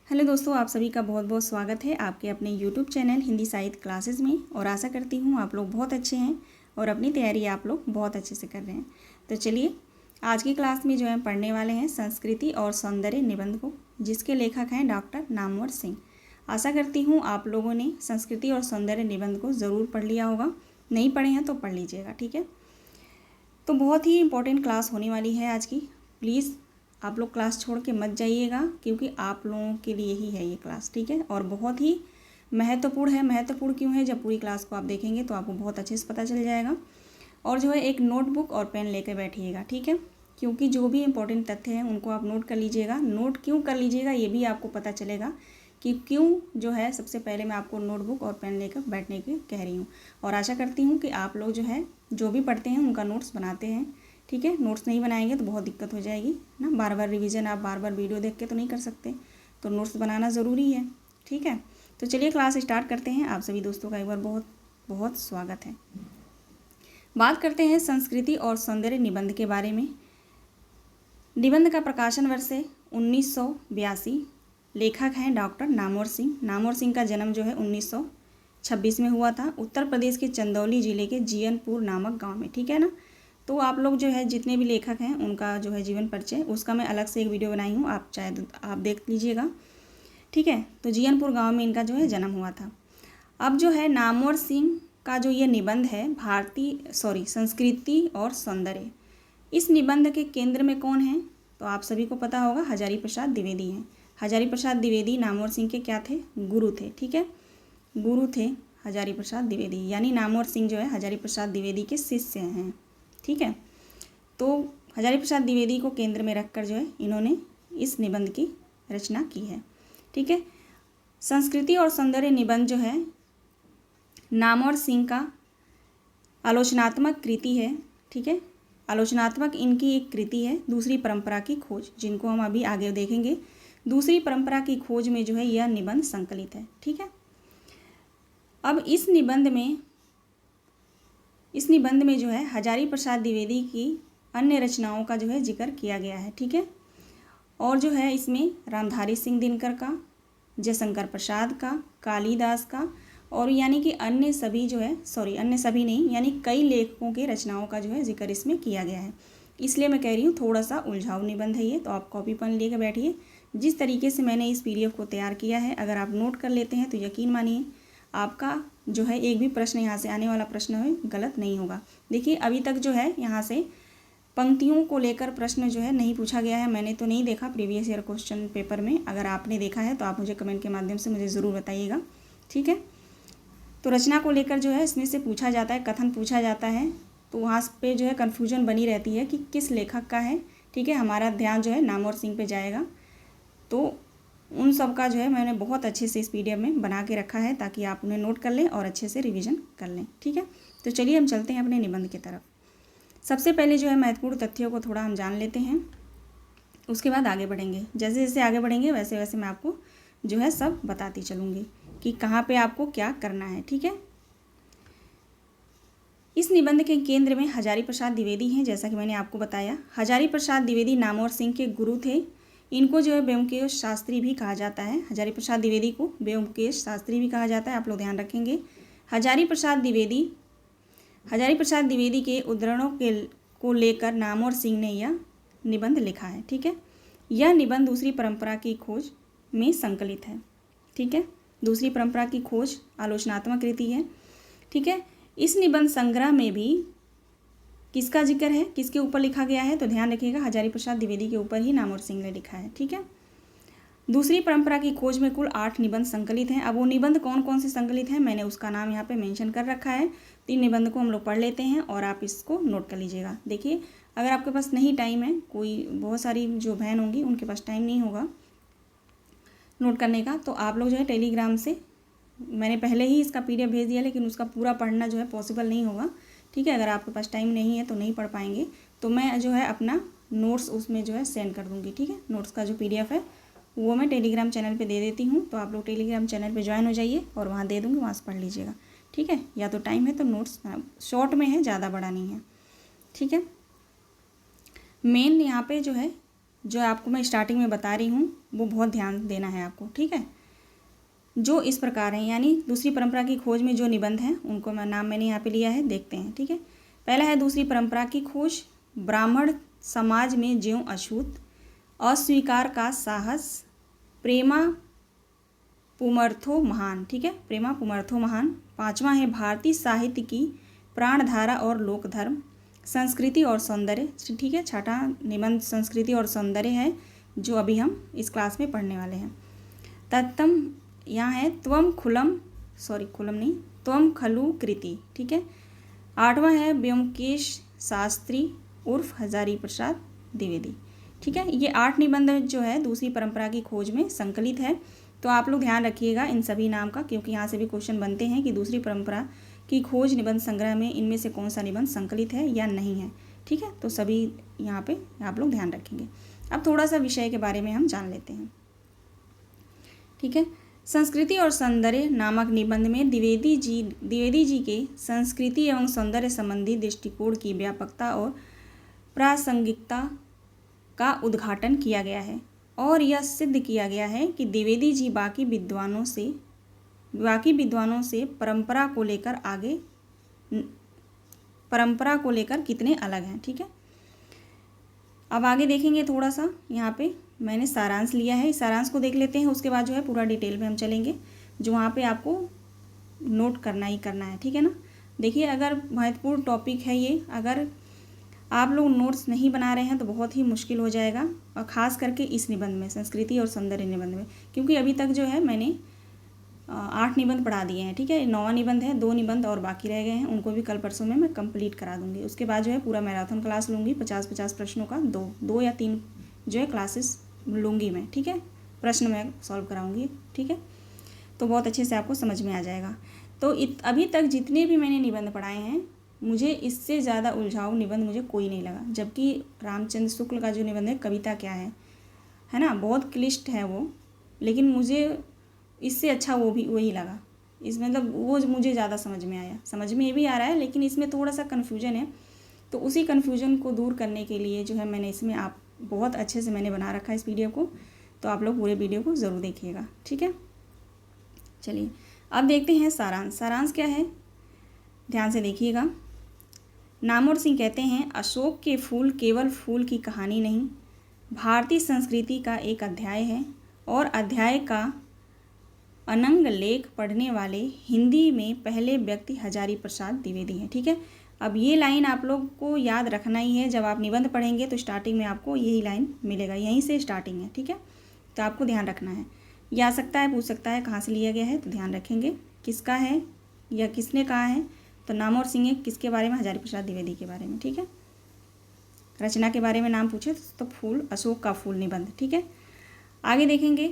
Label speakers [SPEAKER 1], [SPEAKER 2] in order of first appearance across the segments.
[SPEAKER 1] Hello दोस्तों, आप सभी का बहुत बहुत स्वागत है आपके अपने यूट्यूब चैनल हिंदी साहित्य क्लासेस में। और आशा करती हूँ आप लोग बहुत अच्छे हैं और अपनी तैयारी आप लोग बहुत अच्छे से कर रहे हैं। तो चलिए आज की क्लास में जो है पढ़ने वाले हैं संस्कृति और सौंदर्य निबंध को, जिसके लेखक हैं डॉक्टर नामवर सिंह। आशा करती हूँ आप लोगों ने संस्कृति और सौंदर्य निबंध को ज़रूर पढ़ लिया होगा, नहीं पढ़े हैं तो पढ़ लीजिएगा, ठीक है। तो बहुत ही इंपॉर्टेंट क्लास होने वाली है आज की। प्लीज़ आप लोग क्लास छोड़ के मत जाइएगा, क्योंकि आप लोगों के लिए ही है ये क्लास, ठीक है। और बहुत ही महत्वपूर्ण है। महत्वपूर्ण क्यों है, जब पूरी क्लास को आप देखेंगे तो आपको बहुत अच्छे से पता चल जाएगा। और जो है एक नोटबुक और पेन लेकर बैठिएगा, ठीक है, क्योंकि जो भी इंपॉर्टेंट तथ्य हैं उनको आप नोट कर लीजिएगा। नोट क्यों कर लीजिएगा ये भी आपको पता चलेगा कि क्यों जो है सबसे पहले मैं आपको नोटबुक और पेन लेकर बैठने के कह रही हूँ। और आशा करती हूँ कि आप लोग जो है जो भी पढ़ते हैं उनका नोट्स बनाते हैं, ठीक है। नोट्स नहीं बनाएंगे तो बहुत दिक्कत हो जाएगी ना। बार बार रिवीजन आप बार बार वीडियो देख के तो नहीं कर सकते, तो नोट्स बनाना ज़रूरी है, ठीक है। तो चलिए क्लास स्टार्ट करते हैं। आप सभी दोस्तों का एक बार बहुत बहुत स्वागत है। बात करते हैं संस्कृति और सौंदर्य निबंध के बारे में। निबंध का प्रकाशन वर्ष है 1982। लेखक हैं डॉक्टर नामवर सिंह। नामवर सिंह का जन्म जो है 1926 में हुआ था, उत्तर प्रदेश के चंदौली जिले के जीयनपुर नामक गांव में, ठीक है ना। तो आप लोग जो है जितने भी लेखक हैं उनका जो है जीवन परिचय, उसका मैं अलग से एक वीडियो बनाई हूँ, आप चाहे तो आप देख लीजिएगा, ठीक है। तो जीयनपुर गांव में इनका जो है जन्म हुआ था। अब जो है नामवर सिंह का जो ये निबंध है संस्कृति और सौंदर्य, इस निबंध के केंद्र में कौन है तो आप सभी को पता होगा, हजारी प्रसाद द्विवेदी हैं। हजारी प्रसाद द्विवेदी नामवर सिंह के क्या थे, गुरु थे, ठीक है। गुरु थे हजारी प्रसाद द्विवेदी, यानी नामवर सिंह जो है हजारी प्रसाद द्विवेदी के शिष्य हैं, ठीक है। तो हजारी प्रसाद द्विवेदी को केंद्र में रखकर जो है इन्होंने इस निबंध की रचना की है, ठीक है। संस्कृति और सौंदर्य निबंध जो है नामवर सिंह का आलोचनात्मक कृति है, ठीक है। आलोचनात्मक इनकी एक कृति है, दूसरी परंपरा की खोज, जिनको हम अभी आगे देखेंगे। दूसरी परंपरा की खोज में जो है यह निबंध संकलित है, ठीक है। अब इस निबंध में जो है हजारी प्रसाद द्विवेदी की अन्य रचनाओं का जो है जिक्र किया गया है, ठीक है। और जो है इसमें रामधारी सिंह दिनकर का, जयशंकर प्रसाद का, कालिदास का, और यानी कि अन्य सभी जो है अन्य सभी नहीं, यानी कई लेखकों के रचनाओं का जो है जिक्र इसमें किया गया है। इसलिए मैं कह रही हूँ थोड़ा सा उलझाऊ निबंध है ये, तो आप कॉपी पेन लेकर बैठिए। जिस तरीके से मैंने इस PDF को तैयार किया है, अगर आप नोट कर लेते हैं तो यकीन मानिए आपका जो है एक भी प्रश्न यहाँ से आने वाला प्रश्न है गलत नहीं होगा। देखिए अभी तक जो है यहाँ से पंक्तियों को लेकर प्रश्न जो है नहीं पूछा गया है, मैंने तो नहीं देखा प्रीवियस ईयर क्वेश्चन पेपर में। अगर आपने देखा है तो आप मुझे कमेंट के माध्यम से मुझे ज़रूर बताइएगा, ठीक है। तो रचना को लेकर जो है इसमें से पूछा जाता है, कथन पूछा जाता है, तो वहाँ पे जो है कन्फ्यूजन बनी रहती है कि किस लेखक का है, ठीक है। हमारा ध्यान जो है नामवर सिंह पे जाएगा, तो उन सब का जो है मैंने बहुत अच्छे से इस PDF में बना के रखा है, ताकि आप उन्हें नोट कर लें और अच्छे से रिवीजन कर लें, ठीक है। तो चलिए हम चलते हैं अपने निबंध की तरफ। सबसे पहले जो है महत्वपूर्ण तथ्यों को थोड़ा हम जान लेते हैं, उसके बाद आगे बढ़ेंगे। जैसे जैसे आगे बढ़ेंगे वैसे वैसे मैं आपको जो है सब बताती चलूँगी कि कहाँ पे आपको क्या करना है, ठीक है। इस निबंध के केंद्र में हजारी प्रसाद द्विवेदी हैं, जैसा कि मैंने आपको बताया। हजारी प्रसाद द्विवेदी नामवर सिंह के गुरु थे। इनको जो है ब्योमकेश शास्त्री भी कहा जाता है। हजारी प्रसाद द्विवेदी को ब्योमकेश शास्त्री भी कहा जाता है, आप लोग ध्यान रखेंगे। हजारी प्रसाद द्विवेदी के उद्धरणों को लेकर नामवर सिंह ने यह निबंध लिखा है, ठीक है। यह निबंध दूसरी परंपरा की खोज में संकलित है, ठीक है। दूसरी परंपरा की खोज आलोचनात्मक कृति है, ठीक है। इस निबंध संग्रह में भी किसका जिक्र है, किसके ऊपर लिखा गया है, तो ध्यान रखिएगा हजारी प्रसाद द्विवेदी के ऊपर ही नामवर सिंह ने लिखा है, ठीक है। दूसरी परंपरा की खोज में कुल 8 निबंध संकलित हैं। अब वो निबंध कौन कौन से संकलित हैं मैंने उसका नाम यहाँ पे मेंशन कर रखा है। 3 निबंध को हम लोग पढ़ लेते हैं और आप इसको नोट कर लीजिएगा। देखिए अगर आपके पास नहीं टाइम है, कोई बहुत सारी जो बहन होंगी उनके पास टाइम नहीं होगा नोट करने का, तो आप लोग जो है टेलीग्राम से, मैंने पहले ही इसका PDF भेज दिया, लेकिन उसका पूरा पढ़ना जो है पॉसिबल नहीं होगा, ठीक है। अगर आपके पास टाइम नहीं है तो नहीं पढ़ पाएंगे, तो मैं जो है अपना नोट्स उसमें जो है सेंड कर दूँगी, ठीक है। नोट्स का जो PDF है वो मैं टेलीग्राम चैनल पे दे देती हूँ, तो आप लोग टेलीग्राम चैनल पे ज्वाइन हो जाइए और वहाँ दे दूँगी, वहाँ से पढ़ लीजिएगा, ठीक है। या तो टाइम है तो नोट्स शॉर्ट में है, ज़्यादा बड़ा नहीं है, ठीक है। मेन यहाँ पे जो है जो आपको मैं स्टार्टिंग में बता रही हूँ वो बहुत ध्यान देना है आपको, ठीक है। जो इस प्रकार हैं, यानी दूसरी परंपरा की खोज में जो निबंध हैं उनको मैंने यहाँ पे लिया है, देखते हैं, ठीक है। पहला है दूसरी परंपरा की खोज। ब्राह्मण समाज में ज्यों अछूत, अस्वीकार का साहस, प्रेमा पुमर्थो महान, ठीक है, प्रेमा पुमर्थो महान। पांचवा है भारतीय साहित्य की प्राणधारा और लोकधर्म, संस्कृति और सौंदर्य, ठीक है। छठा निबंध संस्कृति और सौंदर्य है, जो अभी हम इस क्लास में पढ़ने वाले हैं। तत्तम यहाँ है त्वम खलु कृति, ठीक है। आठवां है ब्योमकेश शास्त्री उर्फ हजारी प्रसाद द्विवेदी, ठीक है। ये 8 निबंध जो है दूसरी परंपरा की खोज में संकलित है। तो आप लोग ध्यान रखिएगा इन सभी नाम का, क्योंकि यहाँ से भी क्वेश्चन बनते हैं कि दूसरी परंपरा की खोज निबंध संग्रह में इनमें से कौन सा निबंध संकलित है या नहीं है, ठीक है। तो सभी यहाँ पे आप लोग ध्यान रखेंगे। अब थोड़ा सा विषय के बारे में हम जान लेते हैं, ठीक है। संस्कृति और सौंदर्य नामक निबंध में द्विवेदी जी के संस्कृति एवं सौंदर्य संबंधी दृष्टिकोण की व्यापकता और प्रासंगिकता का उद्घाटन किया गया है और यह सिद्ध किया गया है कि द्विवेदी जी बाकी विद्वानों से परंपरा को लेकर कितने अलग हैं, ठीक है। अब आगे देखेंगे थोड़ा सा, यहाँ पे मैंने सारांश लिया है, इस सारांश को देख लेते हैं, उसके बाद जो है पूरा डिटेल में हम चलेंगे, जो वहाँ पे आपको नोट करना ही करना है, ठीक है ना। देखिए, अगर महत्वपूर्ण टॉपिक है ये, अगर आप लोग नोट्स नहीं बना रहे हैं तो बहुत ही मुश्किल हो जाएगा, और ख़ास करके इस निबंध में, संस्कृति और सौंदर्य निबंध में, क्योंकि अभी तक जो है मैंने 8 निबंध पढ़ा दिए हैं, ठीक है। 9वां निबंध है, 2 निबंध और बाकी रह गए हैं, उनको भी कल परसों में मैं कंप्लीट करा दूंगी। उसके बाद जो है पूरा मैराथन क्लास लूँगी, 50-50 प्रश्नों का 2 या 3 जो है क्लासेस लूँगी मैं, ठीक है। प्रश्न मैं सॉल्व कराऊँगी, ठीक है। तो बहुत अच्छे से आपको समझ में आ जाएगा। तो अभी तक जितने भी मैंने निबंध पढ़ाए हैं, मुझे इससे ज़्यादा उलझाऊ निबंध मुझे कोई नहीं लगा। जबकि रामचंद्र शुक्ल का जो निबंध है, कविता क्या है ना, बहुत क्लिष्ट है वो, लेकिन मुझे इससे अच्छा वही लगा। इस मतलब वो मुझे ज़्यादा समझ में आया, समझ में भी आ रहा है, लेकिन इसमें थोड़ा सा कन्फ्यूजन है। तो उसी कन्फ्यूजन को दूर करने के लिए जो है मैंने इसमें आप बहुत अच्छे से मैंने बना रखा है इस वीडियो को, तो आप लोग पूरे वीडियो को ज़रूर देखिएगा, ठीक है। चलिए अब देखते हैं सारांश। सारांश क्या है, ध्यान से देखिएगा। नामवर सिंह कहते हैं, अशोक के फूल केवल फूल की कहानी नहीं, भारतीय संस्कृति का एक अध्याय है, और अध्याय का अनंग लेख पढ़ने वाले हिंदी में पहले व्यक्ति हजारी प्रसाद द्विवेदी हैं, ठीक है। अब ये लाइन आप लोग को याद रखना ही है, जब आप निबंध पढ़ेंगे तो स्टार्टिंग में आपको यही लाइन मिलेगा, यहीं से स्टार्टिंग है, ठीक है। तो आपको ध्यान रखना है, ये आ सकता है, पूछ सकता है कहाँ से लिया गया है, तो ध्यान रखेंगे किसका है या किसने कहा है। तो नामवर सिंह किसके बारे में, हजारी प्रसाद द्विवेदी के बारे में, ठीक है। रचना के बारे में नाम पूछे तो फूल, अशोक का फूल निबंध, ठीक है। आगे देखेंगे,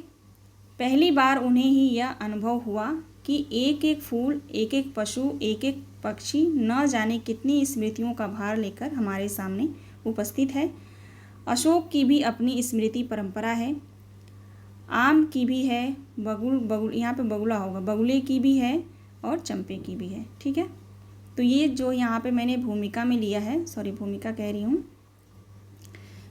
[SPEAKER 1] पहली बार उन्हें ही यह अनुभव हुआ कि एक एक फूल, एक एक पशु, एक एक पक्षी न जाने कितनी स्मृतियों का भार लेकर हमारे सामने उपस्थित है। अशोक की भी अपनी स्मृति परंपरा है, आम की भी है, बगुल यहाँ पे बगुला होगा, बगुले की भी है और चंपे की भी है, ठीक है। तो ये जो यहाँ पे मैंने भूमिका में लिया है, भूमिका कह रही हूँ,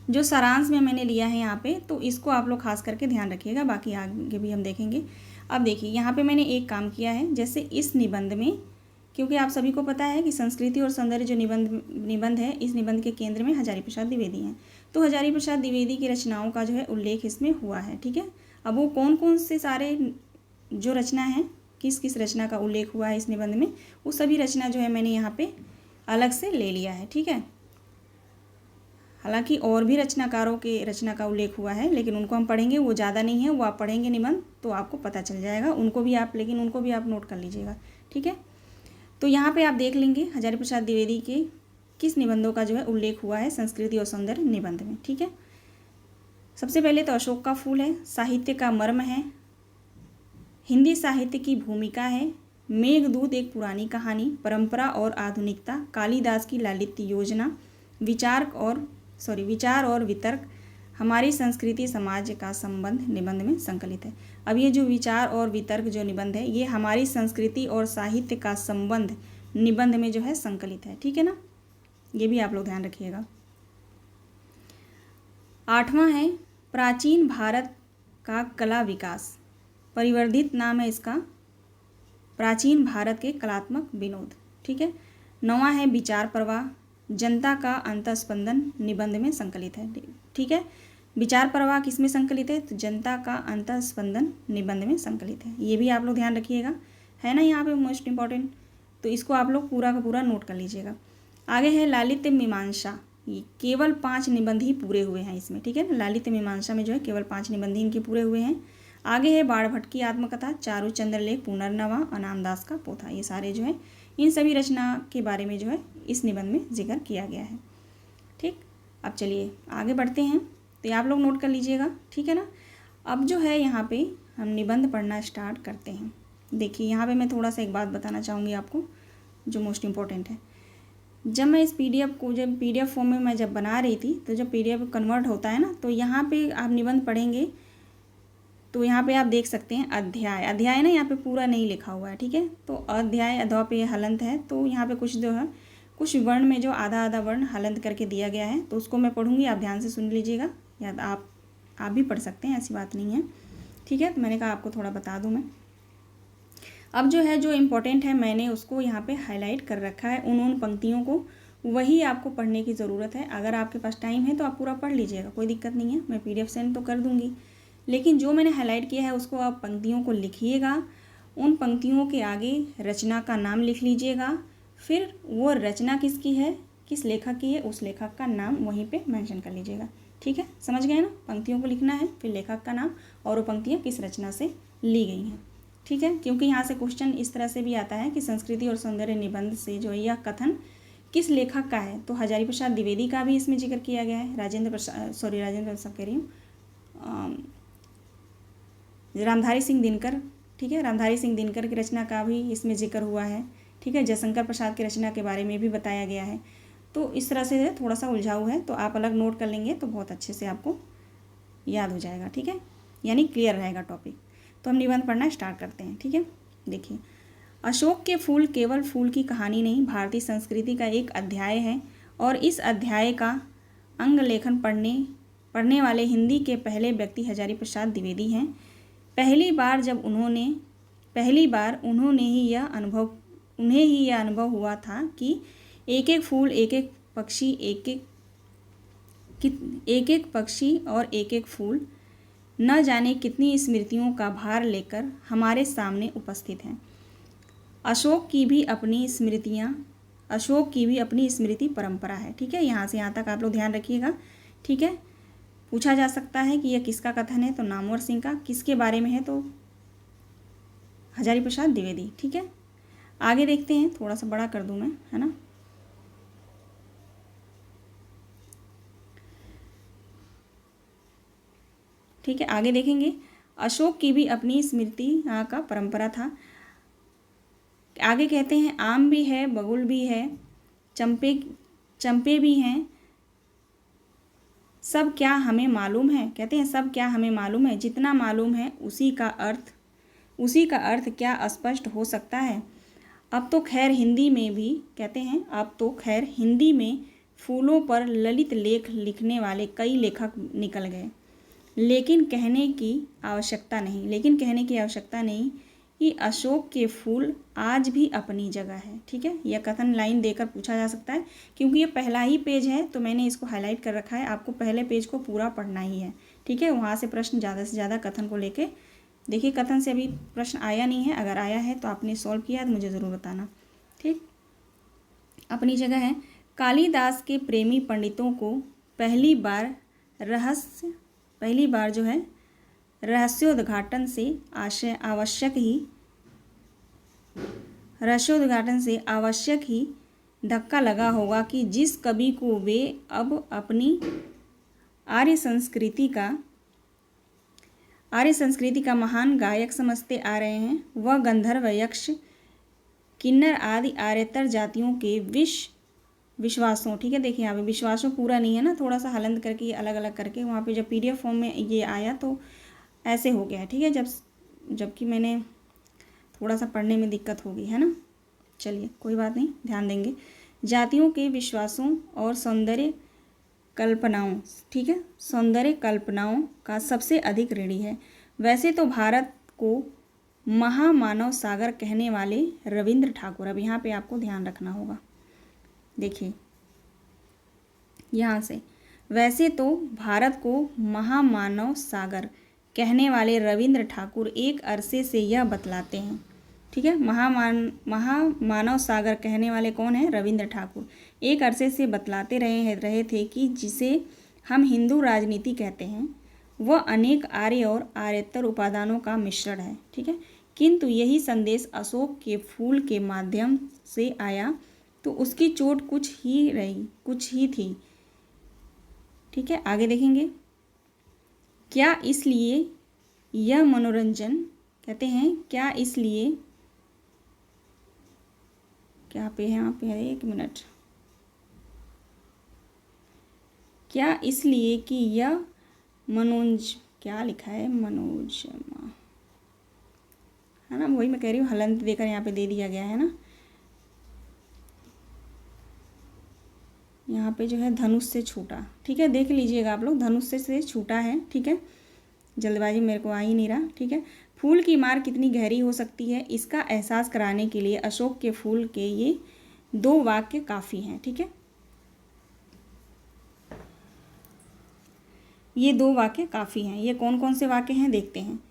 [SPEAKER 1] जो सारांश में मैंने लिया है यहाँ पे, तो इसको आप लोग खास करके ध्यान रखिएगा, बाकी आगे भी हम देखेंगे। अब देखिए, यहाँ पे मैंने एक काम किया है, जैसे इस निबंध में, क्योंकि आप सभी को पता है कि संस्कृति और सौंदर्य जो निबंध है, इस निबंध के केंद्र में हजारी प्रसाद द्विवेदी हैं। तो हजारी प्रसाद द्विवेदी की रचनाओं का जो है उल्लेख इसमें हुआ है, ठीक है। अब वो कौन कौन से सारे जो रचना है, किस किस रचना का उल्लेख हुआ है इस निबंध में, वो सभी रचना जो है मैंने यहाँ पे अलग से ले लिया है, ठीक है। हालांकि और भी रचनाकारों के रचना का उल्लेख हुआ है, लेकिन उनको हम पढ़ेंगे, वो ज़्यादा नहीं है, वो आप पढ़ेंगे निबंध तो आपको पता चल जाएगा, उनको भी आप नोट कर लीजिएगा, ठीक है। तो यहाँ पे आप देख लेंगे हजारी प्रसाद द्विवेदी के किस निबंधों का जो है उल्लेख हुआ है संस्कृति और सौंदर्य निबंध में, ठीक है। सबसे पहले तो अशोक का फूल है, साहित्य का मर्म है, हिंदी साहित्य की भूमिका है, मेघदूत एक पुरानी कहानी, परंपरा और आधुनिकता, कालिदास की लालित्य योजना, विचार और वितर्क, हमारी संस्कृति समाज का संबंध निबंध में संकलित है। अब ये जो विचार और वितर्क जो निबंध है, ये हमारी संस्कृति और साहित्य का संबंध निबंध में जो है संकलित है, ठीक है ना, ये भी आप लोग ध्यान रखिएगा। 8वां है प्राचीन भारत का कला विकास, परिवर्धित नाम है इसका प्राचीन भारत के कलात्मक विनोद। ठीक है। 9वां है विचार प्रवाह, जनता का अंतःस्पंदन निबंध में संकलित है। ठीक है। विचार प्रवाह किस में संकलित है? तो जनता का अंतःस्पंदन निबंध में संकलित है। ये भी आप लोग ध्यान रखिएगा, है ना, यहाँ पे मोस्ट इंपॉर्टेंट। तो इसको आप लोग पूरा का पूरा नोट कर लीजिएगा। आगे है लालित्य मीमांसा, ये केवल 5 निबंध ही पूरे हुए हैं इसमें। ठीक है ना, लालित्य मीमांसा में जो है केवल 5 निबंध ही इनके पूरे हुए हैं। आगे है बाणभट्ट की आत्मकथा, चारु चंद्रलेख, पुनर्नवा, अनामदास का पोथा। ये सारे जो है इन सभी रचना के बारे में जो है इस निबंध में जिक्र किया गया है। ठीक, अब चलिए आगे बढ़ते हैं। तो आप लोग नोट कर लीजिएगा, ठीक है ना। अब जो है यहाँ पे हम निबंध पढ़ना स्टार्ट करते हैं। देखिए यहाँ पे मैं थोड़ा सा एक बात बताना चाहूँगी आपको जो मोस्ट इम्पॉर्टेंट है। जब मैं इस पीडीएफ को जब पीडीएफ फॉर्म में मैं जब बना रही थी, तो जब पीडीएफ कन्वर्ट होता है ना, तो यहाँ पे आप निबंध पढ़ेंगे तो यहाँ पे आप देख सकते हैं अध्याय, अध्याय ना यहाँ पे पूरा नहीं लिखा हुआ है। ठीक है, तो अध्याय अधवा पे हलंत है, तो यहाँ पे कुछ जो है कुछ वर्ण में जो आधा आधा वर्ण हलंत करके दिया गया है, तो उसको मैं पढ़ूँगी, आप ध्यान से सुन लीजिएगा, या आप भी पढ़ सकते हैं, ऐसी बात नहीं है। ठीक है, तो मैंने कहा आपको थोड़ा बता दूँ मैं। अब जो है जो इम्पोर्टेंट है मैंने उसको यहाँ पे हाईलाइट कर रखा है, उन पंक्तियों को, वही आपको पढ़ने की ज़रूरत है। अगर आपके पास टाइम है तो आप पूरा पढ़ लीजिएगा, कोई दिक्कत नहीं है, मैं पीडीएफ सेंड तो कर दूँगी, लेकिन जो मैंने हाईलाइट किया है उसको आप पंक्तियों को लिखिएगा। उन पंक्तियों के आगे रचना का नाम लिख लीजिएगा, फिर वो रचना किसकी है, किस लेखक की है, उस लेखक का नाम वहीं पे मेंशन कर लीजिएगा। ठीक है, समझ गए ना, पंक्तियों को लिखना है, फिर लेखक का नाम और वो पंक्तियाँ किस रचना से ली गई हैं। ठीक है, क्योंकि यहाँ से क्वेश्चन इस तरह से भी आता है कि संस्कृति और सौंदर्य निबंध से जो है यह कथन किस लेखक का है, तो हजारी प्रसाद द्विवेदी का भी इसमें जिक्र किया गया है। राजेंद्र प्रसाद कह रही हूँ, रामधारी सिंह दिनकर, ठीक है, रामधारी सिंह दिनकर की रचना का भी इसमें जिक्र हुआ है। ठीक है, जयशंकर प्रसाद की रचना के बारे में भी बताया गया है। तो इस तरह से थोड़ा सा उलझाऊ है, तो आप अलग नोट कर लेंगे तो बहुत अच्छे से आपको याद हो जाएगा। ठीक है, यानी क्लियर रहेगा टॉपिक। तो हम निबंध पढ़ना स्टार्ट करते हैं। ठीक है, देखिए, अशोक के फूल केवल फूल की कहानी नहीं, भारतीय संस्कृति का एक अध्याय है, और इस अध्याय का अंग लेखन पढ़ने वाले हिंदी के पहले व्यक्ति हजारी प्रसाद द्विवेदी हैं। पहली बार उन्हें ही यह अनुभव हुआ था कि एक एक फूल, एक एक पक्षी और एक एक फूल न जाने कितनी स्मृतियों का भार लेकर हमारे सामने उपस्थित हैं। अशोक की भी अपनी स्मृति परंपरा है। ठीक है, यहाँ से यहाँ तक आप लोग ध्यान रखिएगा। ठीक है, पूछा जा सकता है कि यह किसका कथन है, तो नामवर सिंह का। किसके बारे में है, तो हजारी प्रसाद द्विवेदी। ठीक है, आगे देखते हैं, थोड़ा सा बड़ा कर दूं मैं, है ना। ठीक है, आगे देखेंगे, अशोक की भी अपनी स्मृति का परंपरा था। आगे कहते हैं आम भी है, बबूल भी है, चंपे भी हैं, सब क्या हमें मालूम है। कहते हैं सब क्या हमें मालूम है, जितना मालूम है उसी का अर्थ क्या अस्पष्ट हो सकता है। अब तो खैर हिंदी में भी, कहते हैं अब तो खैर हिंदी में फूलों पर ललित लेख लिखने वाले कई लेखक निकल गए, लेकिन कहने की आवश्यकता नहीं कि अशोक के फूल आज भी अपनी जगह है। ठीक है, यह कथन लाइन देकर पूछा जा सकता है, क्योंकि ये पहला ही पेज है तो मैंने इसको हाईलाइट कर रखा है। आपको पहले पेज को पूरा पढ़ना ही है। ठीक है, वहाँ से प्रश्न ज़्यादा से ज़्यादा कथन को लेके, देखिए कथन से अभी प्रश्न आया नहीं है, अगर आया है तो आपने सॉल्व किया है तो मुझे ज़रूर बताना। ठीक, अपनी जगह है। कालिदास के प्रेमी पंडितों को पहली बार जो है रहस्योद्घाटन से आवश्यक ही धक्का लगा होगा कि जिस कवि को वे अब अपनी आर्य संस्कृति का महान गायक समझते आ रहे हैं, वह गंधर्व, यक्ष, किन्नर आदि आर्यतर जातियों के विश्वासों, ठीक है, देखिए यहाँ पे विश्वासों पूरा नहीं है ना, थोड़ा सा हलंत करके अलग अलग करके वहाँ पे जब पीडीएफ फॉर्म में ये आया तो ऐसे हो गया है। ठीक है, जबकि मैंने थोड़ा सा पढ़ने में दिक्कत होगी, है ना। चलिए कोई बात नहीं, ध्यान देंगे। जातियों के विश्वासों और सौंदर्य कल्पनाओं, ठीक है, सौंदर्य कल्पनाओं का सबसे अधिक ऋणी है। वैसे तो भारत को महामानव सागर कहने वाले रविंद्र ठाकुर, अब यहाँ पे आपको ध्यान रखना होगा, देखिए यहाँ से, वैसे तो भारत को महामानव सागर कहने वाले रविंद्र ठाकुर एक अरसे से यह बतलाते हैं, ठीक है, महामानव सागर कहने वाले कौन है? रविंद्र ठाकुर। एक अरसे से बतलाते रहे थे कि जिसे हम हिंदू राजनीति कहते हैं वह अनेक आर्य और आर्यतर उपादानों का मिश्रण है, ठीक है, किंतु यही संदेश अशोक के फूल के माध्यम से आया तो उसकी चोट कुछ ही थी, ठीक है। आगे देखेंगे, क्या इसलिए यह मनोरंजन, कहते हैं क्या इसलिए, क्या पे है यहाँ पे है, एक मिनट, क्या इसलिए कि यह क्या लिखा है, मनोजमा है ना, वही मैं कह रही हूँ, हलंत देकर यहाँ पे दे दिया गया है ना, यहाँ पे जो है धनुष से छूटा, ठीक है, देख लीजिएगा आप लोग, धनुष से छूटा है, ठीक है, जल्दबाजी मेरे को आ ही नहीं रहा, ठीक है। फूल की मार कितनी गहरी हो सकती है, इसका एहसास कराने के लिए अशोक के फूल के ये 2 वाक्य काफ़ी हैं, ठीक है, ये 2 वाक्य काफ़ी हैं। ये कौन कौन से वाक्य हैं देखते हैं।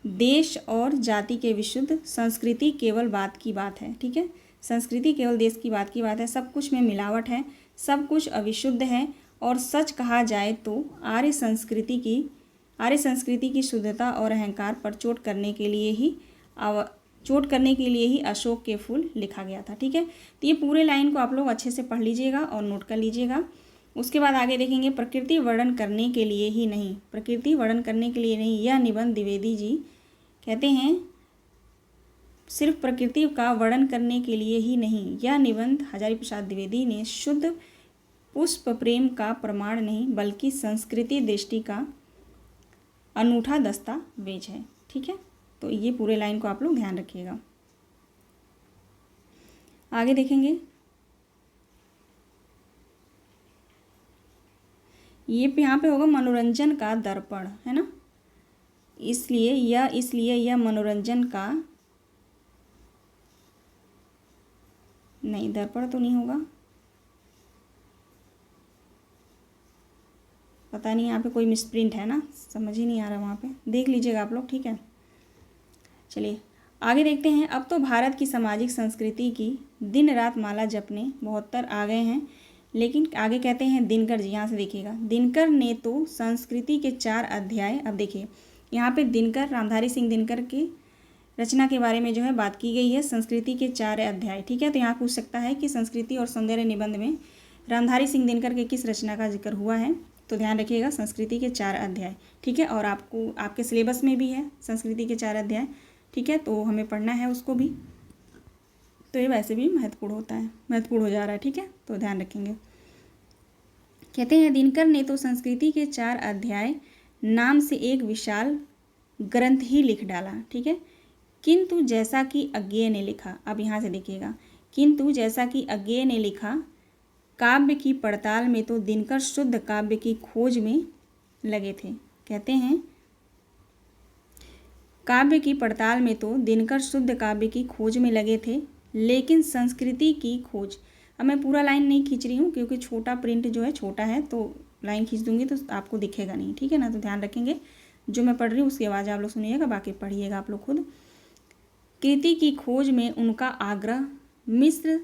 [SPEAKER 1] देश और जाति के विशुद्ध, संस्कृति केवल बात की बात है, ठीक है, संस्कृति केवल देश की बात है, सब कुछ में मिलावट है, सब कुछ अविशुद्ध है, और सच कहा जाए तो आर्य संस्कृति की शुद्धता और अहंकार पर चोट करने के लिए ही अशोक के फूल लिखा गया था, ठीक है। तो ये पूरे लाइन को आप लोग अच्छे से पढ़ लीजिएगा और नोट कर लीजिएगा। उसके बाद आगे देखेंगे, प्रकृति वर्णन करने के लिए ही नहीं, यह निबंध द्विवेदी जी कहते हैं सिर्फ प्रकृति का वर्णन करने के लिए ही नहीं, यह निबंध हजारी प्रसाद द्विवेदी ने शुद्ध पुष्प प्रेम का प्रमाण नहीं बल्कि संस्कृति दृष्टि का अनूठा दस्तावेज है, ठीक है। तो ये पूरे लाइन को आप लोग ध्यान रखिएगा। आगे देखेंगे, ये यहाँ पे होगा मनोरंजन का दर्पण, है ना, इसलिए यह मनोरंजन का, नहीं दर्पण तो नहीं होगा, पता नहीं, यहाँ पे कोई मिसप्रिंट है ना, समझ ही नहीं आ रहा, वहाँ पे देख लीजिएगा आप लोग, ठीक है। चलिए आगे देखते हैं। अब तो भारत की सामाजिक संस्कृति की दिन रात माला जपने 72 आ गए हैं, लेकिन आगे कहते हैं दिनकर जी, यहाँ से देखिएगा, दिनकर ने तो संस्कृति के 4 अध्याय, अब देखिए यहाँ पे दिनकर, रामधारी सिंह दिनकर की रचना के बारे में जो है बात की गई है, संस्कृति के 4 अध्याय, ठीक है। तो यहाँ पूछ सकता है कि संस्कृति और सौंदर्य निबंध में रामधारी सिंह दिनकर के किस रचना का जिक्र हुआ है, तो ध्यान रखिएगा संस्कृति के 4 अध्याय, ठीक है। और आपको आपके सिलेबस में भी है संस्कृति के 4 अध्याय, ठीक है, तो हमें पढ़ना है उसको भी, तो ये वैसे भी महत्वपूर्ण हो जा रहा है, ठीक है, तो ध्यान रखेंगे। कहते हैं दिनकर ने तो संस्कृति के 4 अध्याय नाम से एक विशाल ग्रंथ ही लिख डाला, ठीक है, किंतु जैसा कि अज्ञेय ने लिखा, अब यहाँ से देखिएगा, किंतु जैसा कि अज्ञेय ने लिखा, काव्य की पड़ताल में तो दिनकर शुद्ध काव्य की खोज में लगे थे। कहते हैं काव्य की पड़ताल में तो दिनकर शुद्ध काव्य की खोज में लगे थे, लेकिन संस्कृति की खोज, अब मैं पूरा लाइन नहीं खींच रही हूँ क्योंकि छोटा प्रिंट जो है छोटा है, तो लाइन खींच दूंगी तो आपको दिखेगा नहीं, ठीक है ना, तो ध्यान रखेंगे, जो मैं पढ़ रही हूँ उसकी आवाज़ आप लोग सुनिएगा, बाकी पढ़िएगा आप लोग खुद। कृति की खोज में उनका आग्रह मिस्र,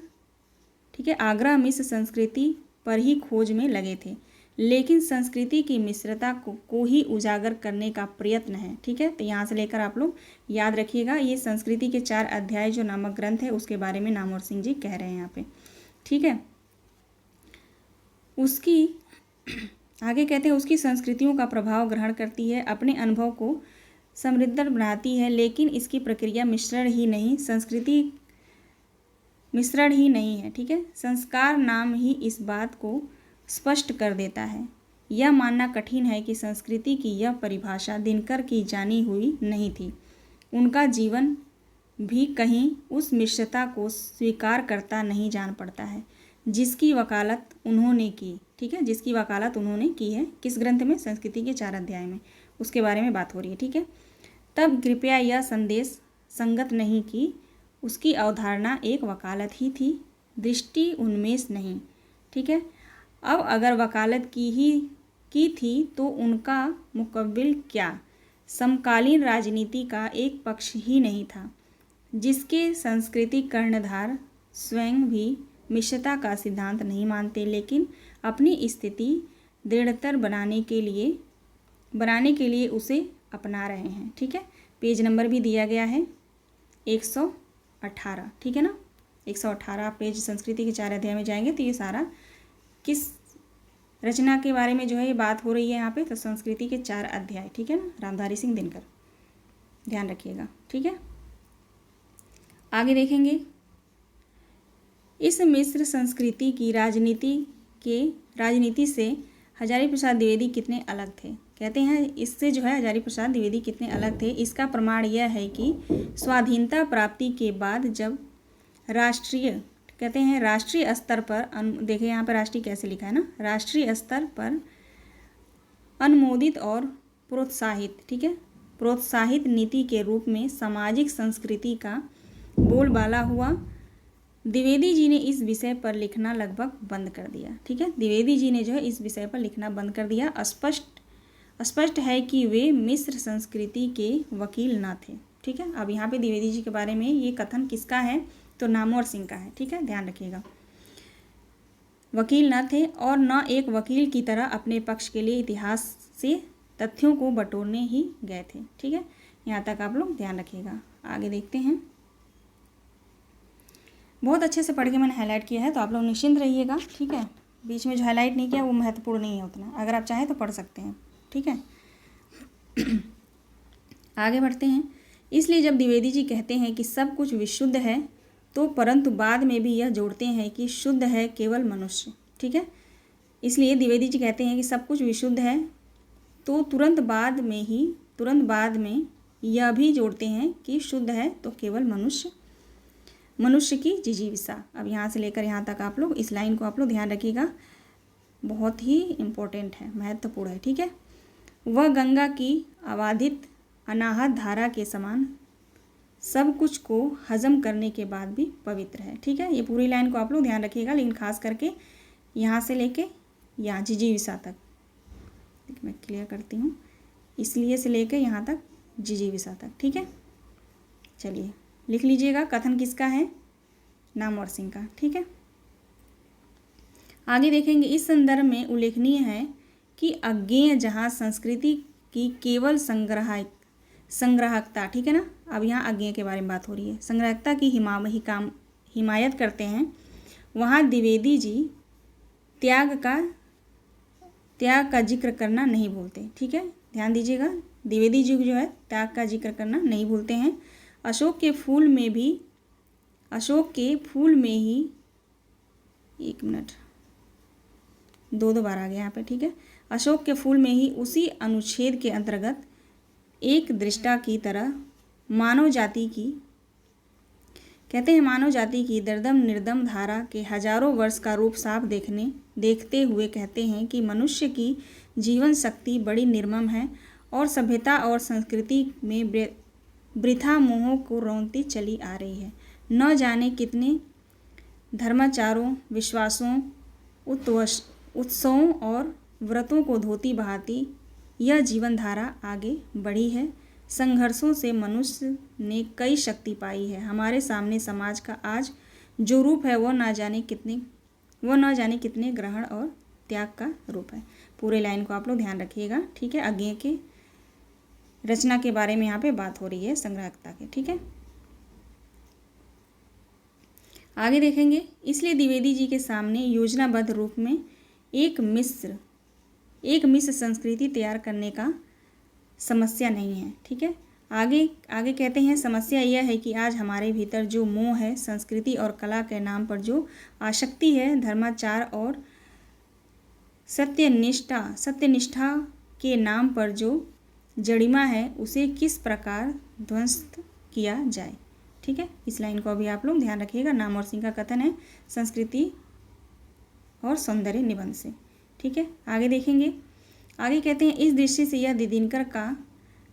[SPEAKER 1] ठीक है, आग्रह मिस्र संस्कृति पर ही खोज में लगे थे, लेकिन संस्कृति की मिश्रता को ही उजागर करने का प्रयत्न है, ठीक है। तो यहाँ से लेकर आप लोग याद रखिएगा, ये संस्कृति के 4 अध्याय जो नामक ग्रंथ है उसके बारे में नामवर सिंह जी कह रहे हैं यहाँ पे, ठीक है। उसकी आगे कहते हैं उसकी संस्कृतियों का प्रभाव ग्रहण करती है, अपने अनुभव को समृद्ध बनाती है, लेकिन इसकी प्रक्रिया मिश्रण ही नहीं है, ठीक है। संस्कार नाम ही इस बात को स्पष्ट कर देता है। यह मानना कठिन है कि संस्कृति की यह परिभाषा दिनकर की जानी हुई नहीं थी, उनका जीवन भी कहीं उस मिश्रता को स्वीकार करता नहीं जान पड़ता है। जिसकी वकालत उन्होंने की, ठीक है, जिसकी वकालत उन्होंने की है, किस ग्रंथ में? संस्कृति के 4 अध्याय में, उसके बारे में बात हो रही है, ठीक है। तब कृपया यह संदेश संगत नहीं कि उसकी अवधारणा एक वकालत ही थी, दृष्टि उन्मेष नहीं, ठीक है। अब अगर वकालत की थी तो उनका मुकब्बिल क्या समकालीन राजनीति का एक पक्ष ही नहीं था, जिसके सांस्कृतिक कर्णधार स्वयं भी मिश्रता का सिद्धांत नहीं मानते, लेकिन अपनी स्थिति दृढ़तर बनाने के लिए उसे अपना रहे हैं, ठीक है। पेज नंबर भी दिया गया है 118, ठीक है ना। 118 पेज संस्कृति के 4 अध्याय में जाएंगे तो ये सारा किस रचना के बारे में जो है ये बात हो रही है यहाँ पे, तो संस्कृति के 4 अध्याय, ठीक है ना, रामधारी सिंह दिनकर, ध्यान रखिएगा, ठीक है। आगे देखेंगे, इस मिश्र संस्कृति की राजनीति से हजारी प्रसाद द्विवेदी कितने अलग थे। कहते हैं इससे जो है हजारी प्रसाद द्विवेदी कितने अलग थे, इसका प्रमाण यह है कि स्वाधीनता प्राप्ति के बाद जब राष्ट्रीय स्तर पर देखिए यहाँ पर राष्ट्रीय कैसे लिखा है ना, राष्ट्रीय स्तर पर अनुमोदित और प्रोत्साहित, ठीक है, प्रोत्साहित नीति के रूप में सामाजिक संस्कृति का बोलबाला हुआ, द्विवेदी जी ने इस विषय पर लिखना लगभग बंद कर दिया, ठीक है। द्विवेदी जी ने जो है इस विषय पर लिखना बंद कर दिया। स्पष्ट है कि वे मिश्र संस्कृति के वकील न थे, ठीक है। अब यहाँ पे द्विवेदी जी के बारे में ये कथन किसका है, तो नामवर सिंह का है, ठीक है, ध्यान रखिएगा। वकील न थे और न एक वकील की तरह अपने पक्ष के लिए इतिहास से तथ्यों को बटोरने ही गए थे, ठीक है। यहाँ तक आप लोग ध्यान रखिएगा। आगे देखते हैं, बहुत अच्छे से पढ़ के मैंने हाईलाइट किया है, तो आप लोग निश्चिंत रहिएगा, ठीक है। बीच में जो हाईलाइट नहीं किया वो महत्वपूर्ण नहीं है उतना, अगर आप चाहें तो पढ़ सकते हैं, ठीक है। आगे बढ़ते हैं। इसलिए जब द्विवेदी जी कहते हैं कि सब कुछ विशुद्ध है, तो परंतु बाद में भी यह जोड़ते हैं कि शुद्ध है केवल मनुष्य, ठीक है। इसलिए द्विवेदी जी कहते हैं कि सब कुछ विशुद्ध है, तो तुरंत बाद में यह भी जोड़ते हैं कि शुद्ध है तो केवल मनुष्य की जिजीविषा। अब यहाँ से लेकर यहाँ तक आप लोग इस लाइन को आप लोग ध्यान रखिएगा, बहुत ही इम्पोर्टेंट है, महत्वपूर्ण है, ठीक है। वह गंगा की अबाधित अनाहत धारा के समान सब कुछ को हजम करने के बाद भी पवित्र है, ठीक है। ये पूरी लाइन को आप लोग ध्यान रखिएगा, लेकिन खास करके यहाँ से लेके यहाँ जिजीविषा तक, मैं क्लियर करती हूँ, इसलिए से लेके यहाँ तक जिजीविषा तक, ठीक है। चलिए लिख लीजिएगा, कथन किसका है, नामवर सिंह का, ठीक है। आगे देखेंगे, इस संदर्भ में उल्लेखनीय है कि अज्ञेय जहाँ संस्कृति की केवल संग्राहकता, ठीक है ना। अब यहाँ अज्ञेय के बारे में बात हो रही है, संग्राहकता की हिमायत करते हैं, वहाँ द्विवेदी जी त्याग का जिक्र करना नहीं भूलते, ठीक है, ध्यान दीजिएगा। द्विवेदी जी जो है त्याग का जिक्र करना नहीं भूलते हैं। अशोक के फूल में ही एक मिनट, दो बार आ गया यहाँ पे, ठीक है। अशोक के फूल में ही उसी अनुच्छेद के अंतर्गत एक दृष्टा की तरह मानव जाति की दर्दम निर्दम धारा के हजारों वर्ष का रूप साफ देखते हुए कहते हैं कि मनुष्य की जीवन शक्ति बड़ी निर्मम है और सभ्यता और संस्कृति में वृथा मोहों को रौंदती चली आ रही है। न जाने कितने धर्माचारों, विश्वासों, उत्सवों और व्रतों को धोती बहाती यह जीवन धारा आगे बढ़ी है। संघर्षों से मनुष्य ने कई शक्ति पाई है। हमारे सामने समाज का आज जो रूप है वह न जाने कितने ग्रहण और त्याग का रूप है। पूरे लाइन को आप लोग ध्यान रखिएगा, ठीक है। अज्ञेय के रचना के बारे में यहाँ पे बात हो रही है, संग्राहकता के, ठीक है। आगे देखेंगे, इसलिए द्विवेदी जी के सामने योजनाबद्ध रूप में एक मिश्र संस्कृति तैयार करने का समस्या नहीं है, ठीक है। आगे कहते हैं, समस्या यह है कि आज हमारे भीतर जो मोह है, संस्कृति और कला के नाम पर जो आसक्ति है, धर्माचार और सत्यनिष्ठा के नाम पर जो जड़िमा है, उसे किस प्रकार ध्वस्त किया जाए, ठीक है। इस लाइन को अभी आप लोग ध्यान रखिएगा। नामवर सिंह का कथन है, संस्कृति और सौंदर्य निबंध से। ठीक है, आगे देखेंगे। आगे कहते हैं इस दृष्टि से यह दिनकर का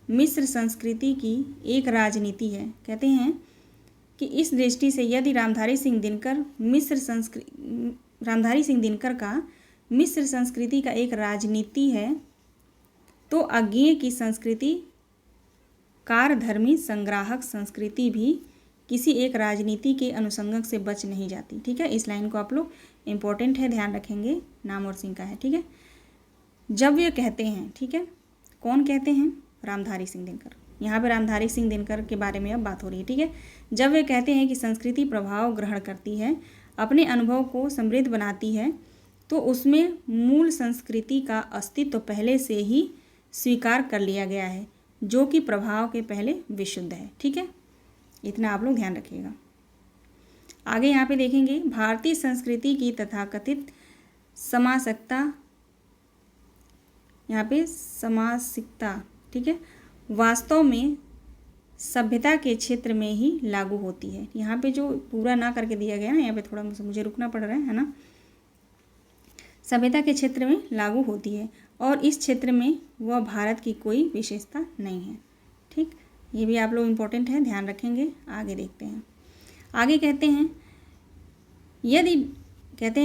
[SPEAKER 1] मिस्र संस्कृति की एक राजनीति है। कहते हैं कि इस दृष्टि से यदि रामधारी सिंह दिनकर का मिस्र संस्कृति का एक राजनीति है तो अज्ञेय की संस्कृति कारधर्मी संग्राहक संस्कृति भी किसी एक राजनीति के अनुसंगक से बच नहीं जाती। ठीक है, इस लाइन को आप लोग इम्पोर्टेंट है, ध्यान रखेंगे, नामवर सिंह का है। ठीक है, जब वे कहते हैं, ठीक है, कौन कहते हैं? रामधारी सिंह दिनकर। यहाँ पे रामधारी सिंह दिनकर के बारे में अब बात हो रही है। ठीक है, जब वे कहते हैं कि संस्कृति प्रभाव ग्रहण करती है, अपने अनुभव को समृद्ध बनाती है, तो उसमें मूल संस्कृति का अस्तित्व पहले से ही स्वीकार कर लिया गया है, जो कि प्रभाव के पहले विशुद्ध है। ठीक है, इतना आप लोग ध्यान रखिएगा। आगे यहाँ पे देखेंगे भारतीय संस्कृति की तथाकथित समासकता, यहाँ पे समासिकता, ठीक है, वास्तव में सभ्यता के क्षेत्र में ही लागू होती है। यहाँ पे जो पूरा ना करके दिया गया ना, यहाँ पे थोड़ा मुझे रुकना पड़ रहा है ना। सभ्यता के क्षेत्र में लागू होती है और इस क्षेत्र में वह भारत की कोई विशेषता नहीं है। ठीक, ये भी आप लोग इम्पोर्टेंट है, ध्यान रखेंगे। आगे देखते हैं। आगे कहते हैं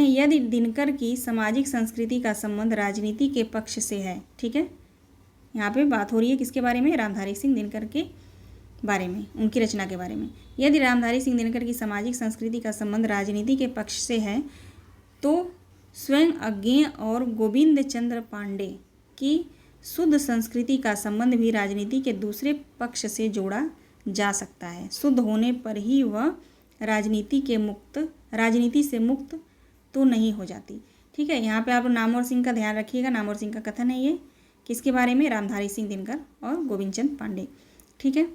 [SPEAKER 1] यदि दिनकर की सामाजिक संस्कृति का संबंध राजनीति के पक्ष से है। ठीक है, यहाँ पे बात हो रही है किसके बारे में? रामधारी सिंह दिनकर के बारे में, उनकी रचना के बारे में। यदि रामधारी सिंह दिनकर की सामाजिक संस्कृति का संबंध राजनीति के पक्ष से है तो स्वयं अज्ञेय और गोविंद चंद्र पांडे की शुद्ध संस्कृति का संबंध भी राजनीति के दूसरे पक्ष से जोड़ा जा सकता है। शुद्ध होने पर ही वह राजनीति से मुक्त तो नहीं हो जाती। ठीक है, यहाँ पे आप नामवर सिंह का ध्यान रखिएगा। नामवर सिंह का कथन है ये, किसके बारे में? रामधारी सिंह दिनकर और गोविंद चंद्र पांडे। ठीक है,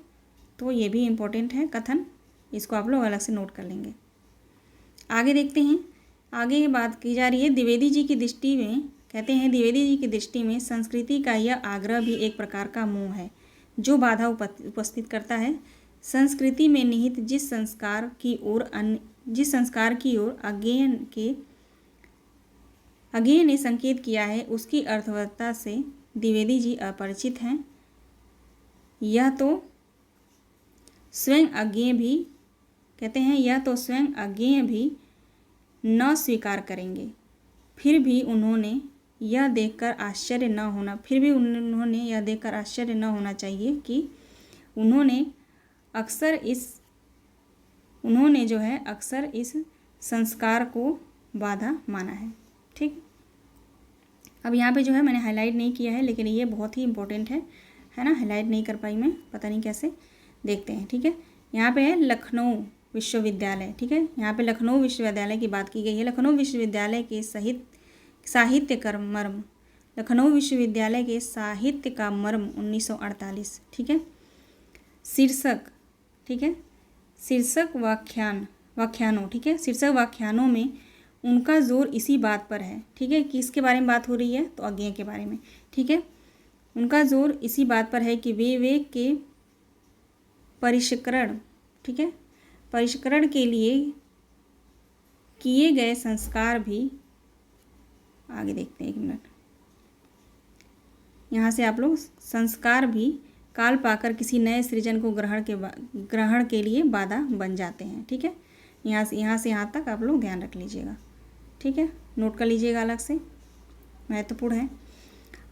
[SPEAKER 1] तो ये भी इम्पोर्टेंट है कथन, इसको आप लोग अलग से नोट कर लेंगे। आगे देखते हैं। आगे बात की जा रही है द्विवेदी जी की दृष्टि में। कहते हैं द्विवेदी जी की दृष्टि में संस्कृति का यह आग्रह भी एक प्रकार का मोह है जो बाधा उपस्थित करता है। संस्कृति में निहित जिस संस्कार की ओर अज्ञेय ने संकेत किया है उसकी अर्थवत्ता से द्विवेदी जी अपरिचित हैं। यह तो स्वयं अज्ञेय भी न स्वीकार करेंगे। फिर भी उन्होंने यह देखकर आश्चर्य न होना चाहिए कि उन्होंने अक्सर इस संस्कार को बाधा माना है। ठीक, अब यहाँ पे जो है मैंने हाईलाइट नहीं किया है, लेकिन ये बहुत ही इम्पोर्टेंट है ना। हाईलाइट नहीं कर पाई मैं, पता नहीं कैसे, देखते हैं। ठीक है, यहाँ पे है लखनऊ विश्वविद्यालय। ठीक है, यहाँ पे लखनऊ विश्वविद्यालय की बात की गई है। लखनऊ विश्वविद्यालय के साहित्य का मर्म 1948। ठीक है, शीर्षक व्याख्यानों। ठीक है, शीर्षक व्याख्यानों में उनका जोर इसी बात पर है। ठीक है, किसके बारे में बात हो रही है? तो अज्ञेय के बारे में। ठीक है, उनका जोर इसी बात पर है कि विवेक के परिष्करण, ठीक है, परिष्करण के लिए किए गए संस्कार भी, आगे देखते हैं, एक मिनट, यहाँ से आप लोग संस्कार भी काल पाकर किसी नए सृजन को ग्रहण के लिए बाधा बन जाते हैं। ठीक है, यहाँ से यहाँ तक आप लोग ध्यान रख लीजिएगा। ठीक है, नोट कर लीजिएगा, अलग से महत्वपूर्ण है।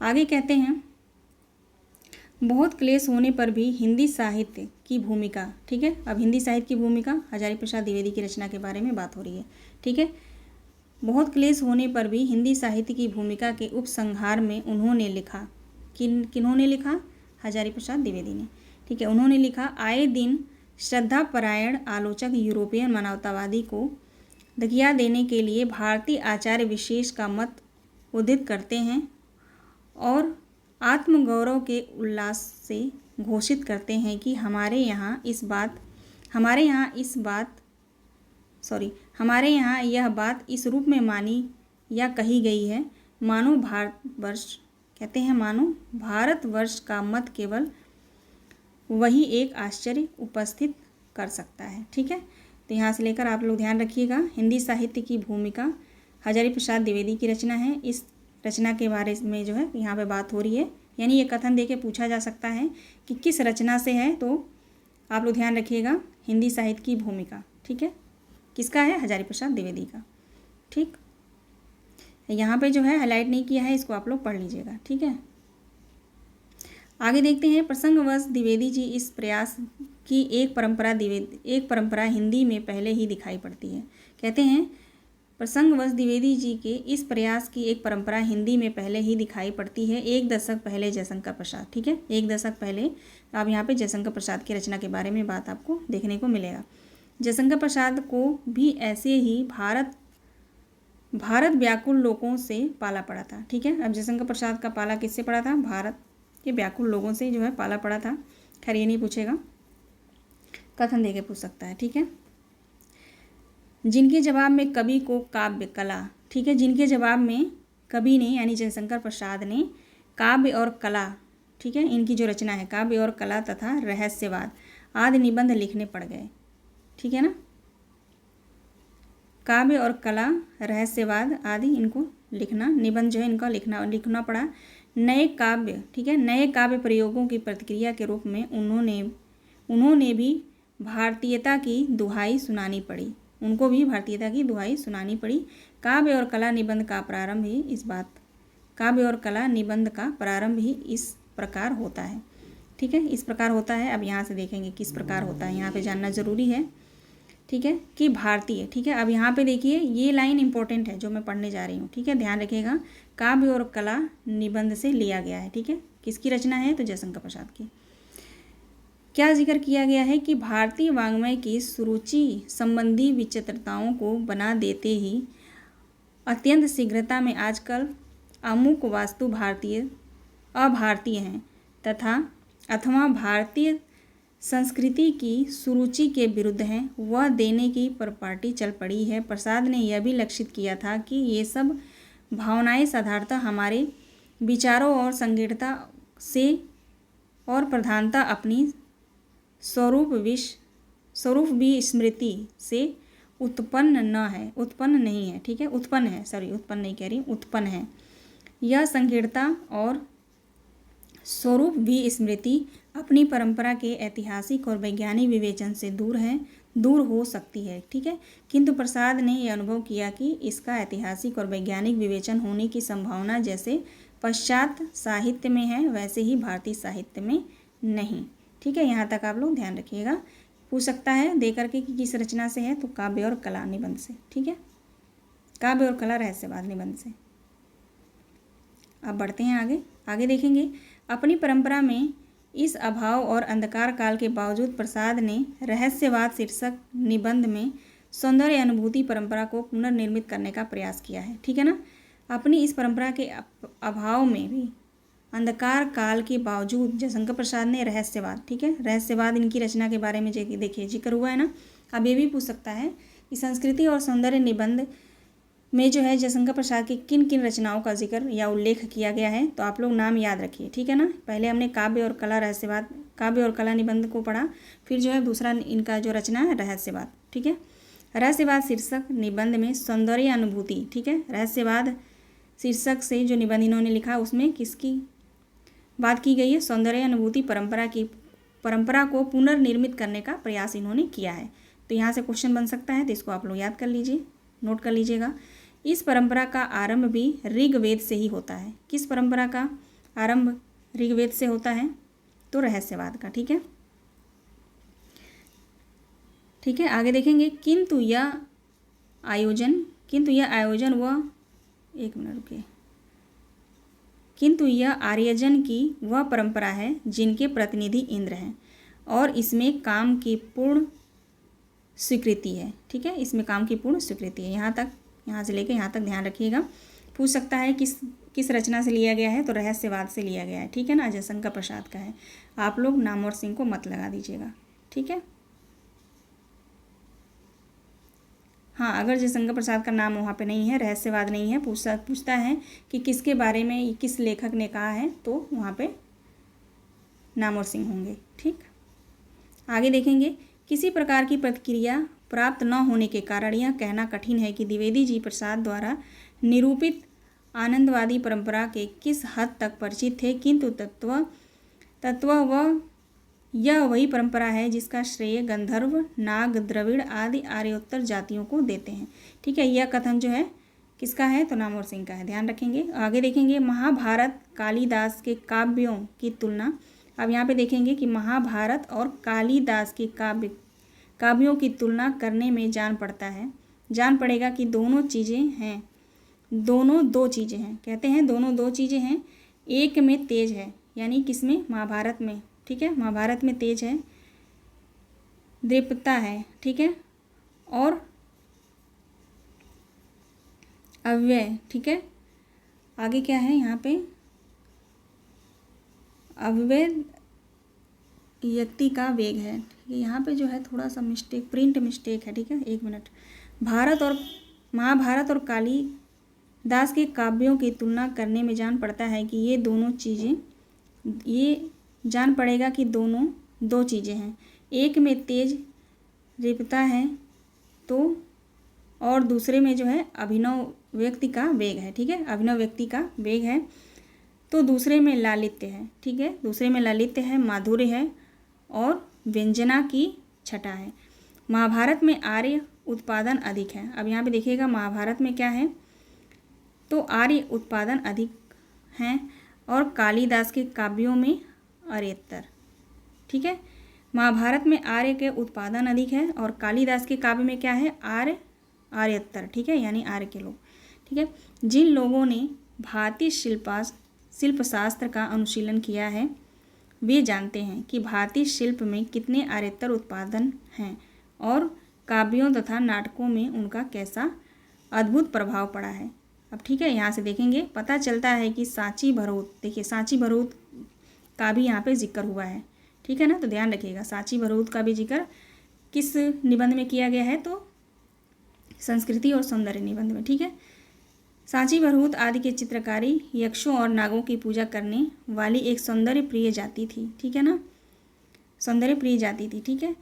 [SPEAKER 1] आगे कहते हैं बहुत क्लेश होने पर भी हिंदी साहित्य की भूमिका। ठीक है, अब हिंदी साहित्य की भूमिका हजारी प्रसाद द्विवेदी की रचना के बारे में बात हो रही है। ठीक है, बहुत क्लेश होने पर भी हिंदी साहित्य की भूमिका के उपसंहार में उन्होंने लिखा, किन्होंने लिखा? हजारी प्रसाद द्विवेदी ने। ठीक है, उन्होंने लिखा, आए दिन श्रद्धापरायण आलोचक यूरोपियन मानवतावादी को दकिया देने के लिए भारतीय आचार्य विशेष का मत उद्धृत करते हैं और आत्मगौरव के उल्लास से घोषित करते हैं कि हमारे यहाँ यह बात इस रूप में मानी या कही गई है, मानो भारतवर्ष का मत केवल वही एक आश्चर्य उपस्थित कर सकता है। ठीक है, तो यहाँ से लेकर आप लोग ध्यान रखिएगा। हिंदी साहित्य की भूमिका हजारी प्रसाद द्विवेदी की रचना है। इस रचना के बारे में जो है यहाँ पे बात हो रही है, यानी ये कथन देके पूछा जा सकता है कि किस रचना से है, तो आप लोग ध्यान रखिएगा हिंदी साहित्य की भूमिका, ठीक है, किसका है, हजारी प्रसाद द्विवेदी का। ठीक, यहाँ पे जो है हाईलाइट नहीं किया है, इसको आप लोग पढ़ लीजिएगा, ठीक है। आगे देखते हैं, प्रसंगवश द्विवेदी जी इस प्रयास की एक परंपरा हिंदी में पहले ही दिखाई पड़ती है। कहते हैं प्रसंगवश द्विवेदी जी के इस प्रयास की एक परंपरा हिंदी में पहले ही दिखाई पड़ती है, एक दशक पहले जयशंकर प्रसाद, ठीक है, एक दशक पहले। अब यहाँ पे जयशंकर प्रसाद की रचना के बारे में बात आपको देखने को मिलेगा। जयशंकर प्रसाद को भी ऐसे ही भारत व्याकुल लोगों से पाला पड़ा था, ठीक है। अब जयशंकर प्रसाद का पाला किससे पड़ा था, भारत के व्याकुल लोगों से जो है पाला पड़ा था। खैर ये नहीं पूछेगा, कथन देके पूछ सकता है, ठीक है। जिनके जवाब में कवि को काव्य कला, ठीक है, जिनके जवाब में कवि ने यानी जयशंकर प्रसाद ने काव्य और कला, ठीक है, इनकी जो रचना है काव्य और कला तथा रहस्यवाद आदि निबंध लिखने पड़ गए, ठीक है ना। काव्य और कला रहस्यवाद आदि इनको लिखना, निबंध जो है इनका लिखना पड़ा। नए काव्य, ठीक है, नए काव्य प्रयोगों की प्रतिक्रिया के रूप में उन्होंने भी भारतीयता की दुहाई सुनानी पड़ी, उनको भी भारतीयता की दुहाई सुनानी पड़ी। काव्य और कला निबंध का प्रारंभ ही इस प्रकार होता है, ठीक है, इस प्रकार होता है। अब यहाँ से देखेंगे किस प्रकार होता है, यहाँ पे जानना जरूरी है, ठीक है, कि भारतीय, ठीक है। अब यहाँ पे देखिए ये लाइन इंपॉर्टेंट है जो मैं पढ़ने जा रही हूँ, ठीक है, ध्यान रखिएगा। काव्य और कला निबंध से लिया गया है, ठीक है, किसकी रचना है, तो जयशंकर प्रसाद की। क्या जिक्र किया गया है कि भारतीय वाङ्मय की सुरुचि संबंधी विचित्रताओं को बना देते ही अत्यंत शीघ्रता में आजकल अमुक वास्तु अभारतीय हैं अथवा भारतीय संस्कृति की सुरुचि के विरुद्ध हैं, वह देने की परिपाटी चल पड़ी है। प्रसाद ने यह भी लक्षित किया था कि ये सब भावनाएं साधारणतः हमारे विचारों और संगीतता से और प्रधानता अपनी स्वरूप विस्मृति से उत्पन्न नहीं है, ठीक है, उत्पन्न है। यह संकीर्णता और स्वरूप विस्मृति अपनी परंपरा के ऐतिहासिक और वैज्ञानिक विवेचन से दूर हो सकती है, ठीक है, किंतु प्रसाद ने यह अनुभव किया कि इसका ऐतिहासिक और वैज्ञानिक विवेचन होने की संभावना जैसे पश्चात साहित्य में है वैसे ही भारतीय साहित्य में नहीं, ठीक है। यहाँ तक आप लोग ध्यान रखिएगा, पूछ सकता है दे करके कि किस रचना से है, तो काव्य और कला निबंध से, ठीक है, काव्य और कला रहस्यवाद निबंध से। अब बढ़ते हैं आगे देखेंगे। अपनी परंपरा में इस अभाव और अंधकार काल के बावजूद प्रसाद ने रहस्यवाद शीर्षक निबंध में सौंदर्य अनुभूति परंपरा को पुनर्निर्मित करने का प्रयास किया है, ठीक है ना। अपनी इस परंपरा के अभाव में भी अंधकार काल के बावजूद जयशंकर प्रसाद ने रहस्यवाद, ठीक है, रहस्यवाद इनकी रचना के बारे में देखिए जिक्र हुआ है ना। अब ये भी पूछ सकता है कि संस्कृति और सौंदर्य निबंध में जो है जयशंकर प्रसाद की किन किन रचनाओं का जिक्र या उल्लेख किया गया है, तो आप लोग नाम याद रखिए, ठीक है ना। पहले हमने काव्य और कला निबंध को पढ़ा, फिर जो है दूसरा इनका जो रचना है रहस्यवाद, ठीक है। रहस्यवाद शीर्षक निबंध में सौंदर्य अनुभूति, ठीक है, रहस्यवाद शीर्षक से जो निबंध इन्होंने लिखा उसमें किसकी बात की गई है, सौंदर्य अनुभूति परंपरा को पुनर्निर्मित करने का प्रयास इन्होंने किया है। तो यहाँ से क्वेश्चन बन सकता है, तो इसको आप लोग याद कर लीजिए, नोट कर लीजिएगा। इस परंपरा का आरंभ भी ऋग्वेद से ही होता है। किस परंपरा का आरंभ ऋग्वेद से होता है, तो रहस्यवाद का, ठीक है, ठीक है। आगे देखेंगे, किंतु यह आयोजन किंतु यह आर्यजन की वह परंपरा है जिनके प्रतिनिधि इंद्र हैं और इसमें काम की पूर्ण स्वीकृति है, ठीक है, इसमें काम की पूर्ण स्वीकृति है। यहाँ से लेकर यहाँ तक ध्यान रखिएगा। पूछ सकता है किस रचना से लिया गया है, तो रहस्यवाद से लिया गया है, ठीक है ना, जयशंकर प्रसाद का है। आप लोग नाम और सिंह को मत लगा दीजिएगा, ठीक है। हाँ, अगर जयशंकर प्रसाद का नाम वहाँ पे नहीं है, रहस्यवाद नहीं है, पूछता है कि किसके बारे में किस लेखक ने कहा है, तो वहाँ पे नाम और सिंह होंगे, ठीक। आगे देखेंगे, किसी प्रकार की प्रतिक्रिया प्राप्त न होने के कारण यह कहना कठिन है कि द्विवेदी जी प्रसाद द्वारा निरूपित आनंदवादी परंपरा के किस हद तक परिचित थे, किंतु तत्व यह वही परंपरा है जिसका श्रेय गंधर्व, नाग, द्रविड़ आदि आर्योत्तर जातियों को देते हैं। ठीक है, यह कथन जो है किसका है, तो नामवर सिंह का है, ध्यान रखेंगे। आगे देखेंगे महाभारत कालिदास के काव्यों की तुलना। अब यहाँ पे देखेंगे कि महाभारत और कालिदास के काव्यों की तुलना करने में जान पड़ेगा कि दोनों चीज़ें हैं, दोनों दो चीज़ें हैं, कहते हैं दोनों दो चीज़ें हैं। एक में तेज है, यानी किसमें, महाभारत में, ठीक है, महाभारत में तेज है, दृप्तता है, ठीक है, और अव्यय, ठीक है। आगे क्या है यहाँ पे, अव्यय व्यक्ति का वेग है। ठीक है, यहाँ पे जो है थोड़ा सा मिस्टेक, प्रिंट मिस्टेक है, ठीक है, एक मिनट। महाभारत और कालिदास के काव्यों की तुलना करने में जान पड़ता है कि ये दोनों चीज़ें, ये जान पड़ेगा कि दोनों दो चीज़ें हैं। एक में तेज दृप्तता है तो, और दूसरे में जो है अभिनव व्यक्ति का वेग है, ठीक है, अभिनव व्यक्ति का वेग है। तो दूसरे में लालित्य है, ठीक है, दूसरे में लालित्य है, माधुर्य है और व्यंजना की छटा है। महाभारत में आर्य उत्पादन अधिक है। अब यहाँ पे देखिएगा महाभारत में क्या है, तो आर्य उत्पादन अधिक हैं और कालिदास के काव्यों में आर्येतर, ठीक है। महाभारत में आर्य के उत्पादन अधिक है और कालिदास के काव्य में क्या है, आर्येतर, ठीक है, यानी आर्य के लोग, ठीक है। जिन लोगों ने भारतीय शिल्पशास्त्र का अनुशीलन किया है वे जानते हैं कि भारतीय शिल्प में कितने आर्येतर उत्पादन हैं और काव्यों तथा नाटकों में उनका कैसा अद्भुत प्रभाव पड़ा है। अब ठीक है, यहाँ से देखेंगे पता चलता है कि सांची भरौत, देखिए सांची भरौत का भी यहाँ पे जिक्र हुआ है, ठीक है ना, तो ध्यान रखिएगा सांची भरौत का भी जिक्र किस निबंध में किया गया है, तो संस्कृति और सौंदर्य निबंध में, ठीक है। सांची भरौत आदि के चित्रकारी यक्षों और नागों की पूजा करने वाली एक सौंदर्य प्रिय जाति थी, ठीक है ना, सौंदर्य प्रिय जाति थी, ठीक है,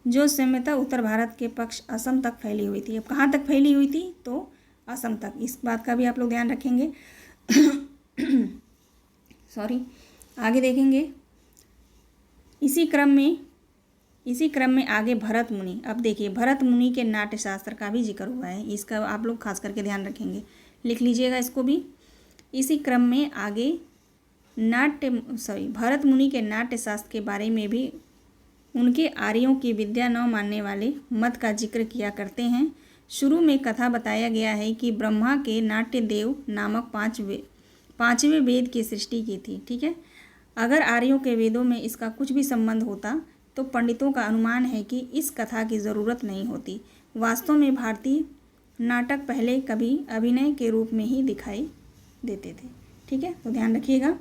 [SPEAKER 1] जो सामान्यतः उत्तर भारत के पक्ष असम तक फैली हुई थी। अब कहाँ तक फैली हुई थी, तो असम तक, इस बात का भी आप लोग ध्यान रखेंगे। सॉरी, आगे देखेंगे इसी क्रम में आगे भरत मुनि। अब देखिए भरत मुनि के नाट्य शास्त्र का भी जिक्र हुआ है, इसका आप लोग खास करके ध्यान रखेंगे, लिख लीजिएगा इसको भी। इसी क्रम में आगे भरत मुनि के नाट्य शास्त्र के बारे में भी उनके आर्यों की विद्या न मानने वाले मत का जिक्र किया करते हैं। शुरू में कथा बताया गया है कि ब्रह्मा के नाट्य देव नामक पांचवें वेद की सृष्टि की थी, ठीक है। अगर आर्यों के वेदों में इसका कुछ भी संबंध होता तो पंडितों का अनुमान है कि इस कथा की ज़रूरत नहीं होती। वास्तव में भारतीय नाटक पहले कभी अभिनय के रूप में ही दिखाई देते थे, ठीक है, तो ध्यान रखिएगा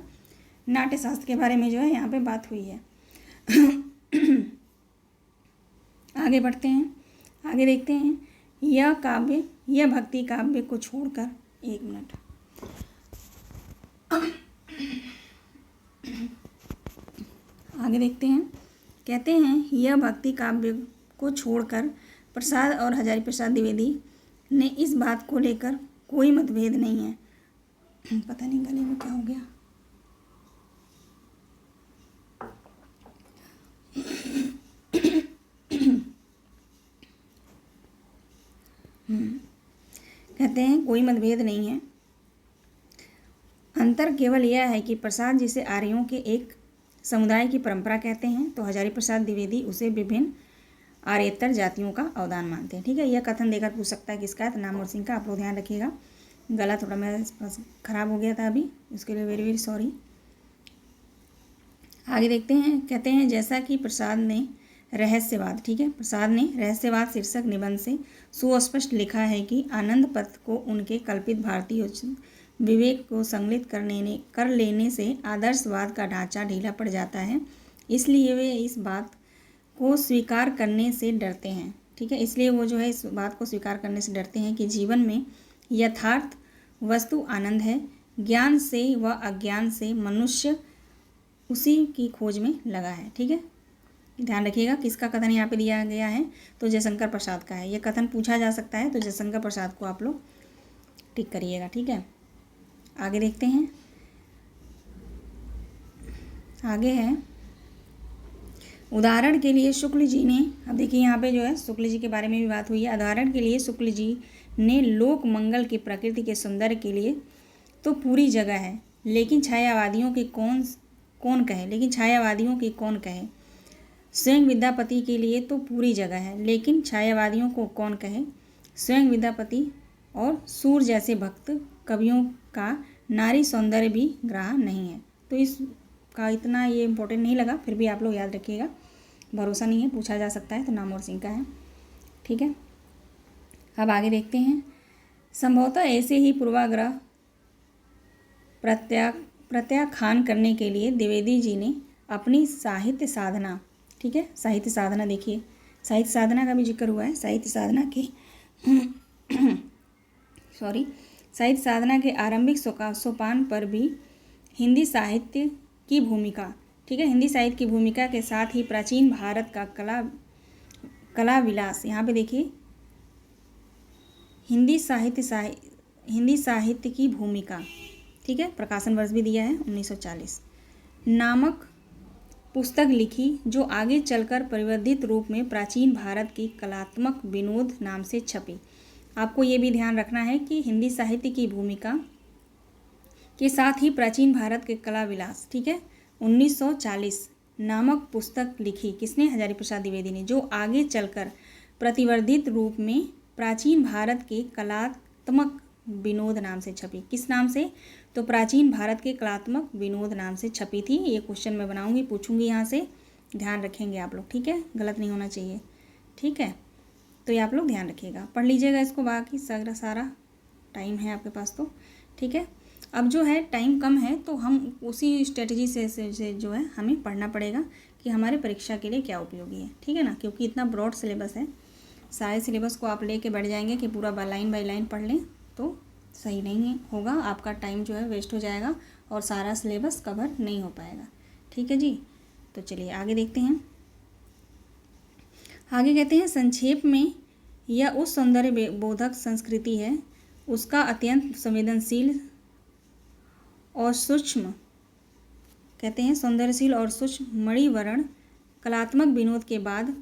[SPEAKER 1] नाट्य शास्त्र के बारे में जो है यहाँ पे बात हुई है। आगे बढ़ते हैं, आगे देखते हैं यह भक्ति काव्य को छोड़कर, एक मिनट, आगे देखते हैं, कहते हैं यह भक्ति काव्य को छोड़कर प्रसाद और हजारी प्रसाद द्विवेदी ने इस बात को लेकर कोई मतभेद नहीं है। पता नहीं गले में क्या हो गया। कहते हैं कोई मतभेद नहीं है, अंतर केवल यह है कि प्रसाद जिसे आर्यों के एक समुदाय की परंपरा कहते हैं तो हजारी प्रसाद द्विवेदी उसे विभिन्न आर्येतर जातियों का अवदान मानते हैं, ठीक है। यह कथन देकर पूछ सकता है किसका है, तो नामवर सिंह का। आप लोग ध्यान रखिएगा, गला थोड़ा मेरा खराब हो गया था अभी, उसके लिए वेरी वेरी सॉरी। आगे देखते हैं, कहते हैं जैसा कि प्रसाद ने रहस्यवाद, ठीक है, प्रसाद ने रहस्यवाद शीर्षक निबंध से सुस्पष्ट लिखा है कि आनंद पथ को उनके कल्पित भारतीय विवेक को संकलित कर लेने से आदर्शवाद का ढांचा ढीला पड़ जाता है, इसलिए वे इस बात को स्वीकार करने से डरते हैं, ठीक है, इसलिए वो जो है इस बात को स्वीकार करने से डरते हैं कि जीवन में यथार्थ वस्तु आनंद है। ज्ञान से व अज्ञान से मनुष्य उसी की खोज में लगा है, ठीक है, ध्यान रखिएगा किसका कथन यहाँ पे दिया गया है, तो जयशंकर प्रसाद का है। ये कथन पूछा जा सकता है, तो जयशंकर प्रसाद को आप लोग टिक करिएगा। ठीक है, आगे देखते हैं। आगे है उदाहरण के लिए शुक्ल जी ने, अब देखिए यहाँ पे जो है शुक्ल जी के बारे में भी बात हुई है। उदाहरण के लिए शुक्ल जी ने लोक मंगल की प्रकृति के सौंदर्य के लिए तो पूरी जगह है, लेकिन छायावादियों के कौन कहे। स्वयं विद्यापति के लिए तो पूरी जगह है, लेकिन छायावादियों को कौन कहे। स्वयं विद्यापति और सूर जैसे भक्त कवियों का नारी सौंदर्य भी ग्राह्य नहीं है। तो इसका इतना ये इम्पोर्टेंट नहीं लगा, फिर भी आप लोग याद रखिएगा, भरोसा नहीं है, पूछा जा सकता है। तो नामवर सिंह का है। ठीक है, अब आगे देखते हैं। संभवतः ऐसे ही पूर्वाग्रह प्रत्याख्यान करने के लिए द्विवेदी जी ने अपनी साहित्य साधना, ठीक है, साहित्य साधना देखिए, साहित्य साधना का भी जिक्र हुआ है। साहित्य साधना के आरंभिक सोपान पर भी हिंदी साहित्य की भूमिका, ठीक है, हिंदी साहित्य की भूमिका के साथ ही प्राचीन भारत का कला विलास, यहाँ पे देखिए हिंदी साहित्य की भूमिका, ठीक है, प्रकाशन वर्ष भी दिया है 1940 नामक पुस्तक लिखी, जो आगे चलकर परिवर्धित रूप में प्राचीन भारत की कलात्मक विनोद नाम से छपी। आपको ये भी ध्यान रखना है कि हिंदी साहित्य की भूमिका के साथ ही प्राचीन भारत के कला विलास, ठीक है, 1940 नामक पुस्तक लिखी, किसने, हजारी प्रसाद द्विवेदी ने, जो आगे चलकर प्रतिवर्धित रूप में प्राचीन भारत के कलात्मक विनोद नाम से छपी। किस नाम से, तो प्राचीन भारत के कलात्मक विनोद नाम से छपी थी। ये क्वेश्चन मैं बनाऊंगी, पूछूंगी यहाँ से, ध्यान रखेंगे आप लोग। ठीक है, गलत नहीं होना चाहिए। ठीक है, तो ये आप लोग ध्यान रखिएगा, पढ़ लीजिएगा इसको, बाकी सारा टाइम है आपके पास तो। ठीक है, अब जो है टाइम कम है, तो हम उसी स्ट्रेटजी से जो है हमें पढ़ना पड़ेगा कि हमारे परीक्षा के लिए क्या उपयोगी है। ठीक है ना, क्योंकि इतना ब्रॉड सिलेबस है, सारे सिलेबस को आप लेके बैठ जाएंगे कि पूरा लाइन बाय लाइन पढ़ लें, तो सही नहीं होगा, आपका टाइम जो है वेस्ट हो जाएगा और सारा सिलेबस कवर नहीं हो पाएगा। ठीक है जी, तो चलिए आगे देखते हैं। आगे कहते हैं, संक्षेप में यह उस सौंदर्य बोधक संस्कृति है, उसका अत्यंत संवेदनशील और सूक्ष्म, कहते हैं सौंदर्यशील और सूक्ष्म मणिवर्ण कलात्मक विनोद के बाद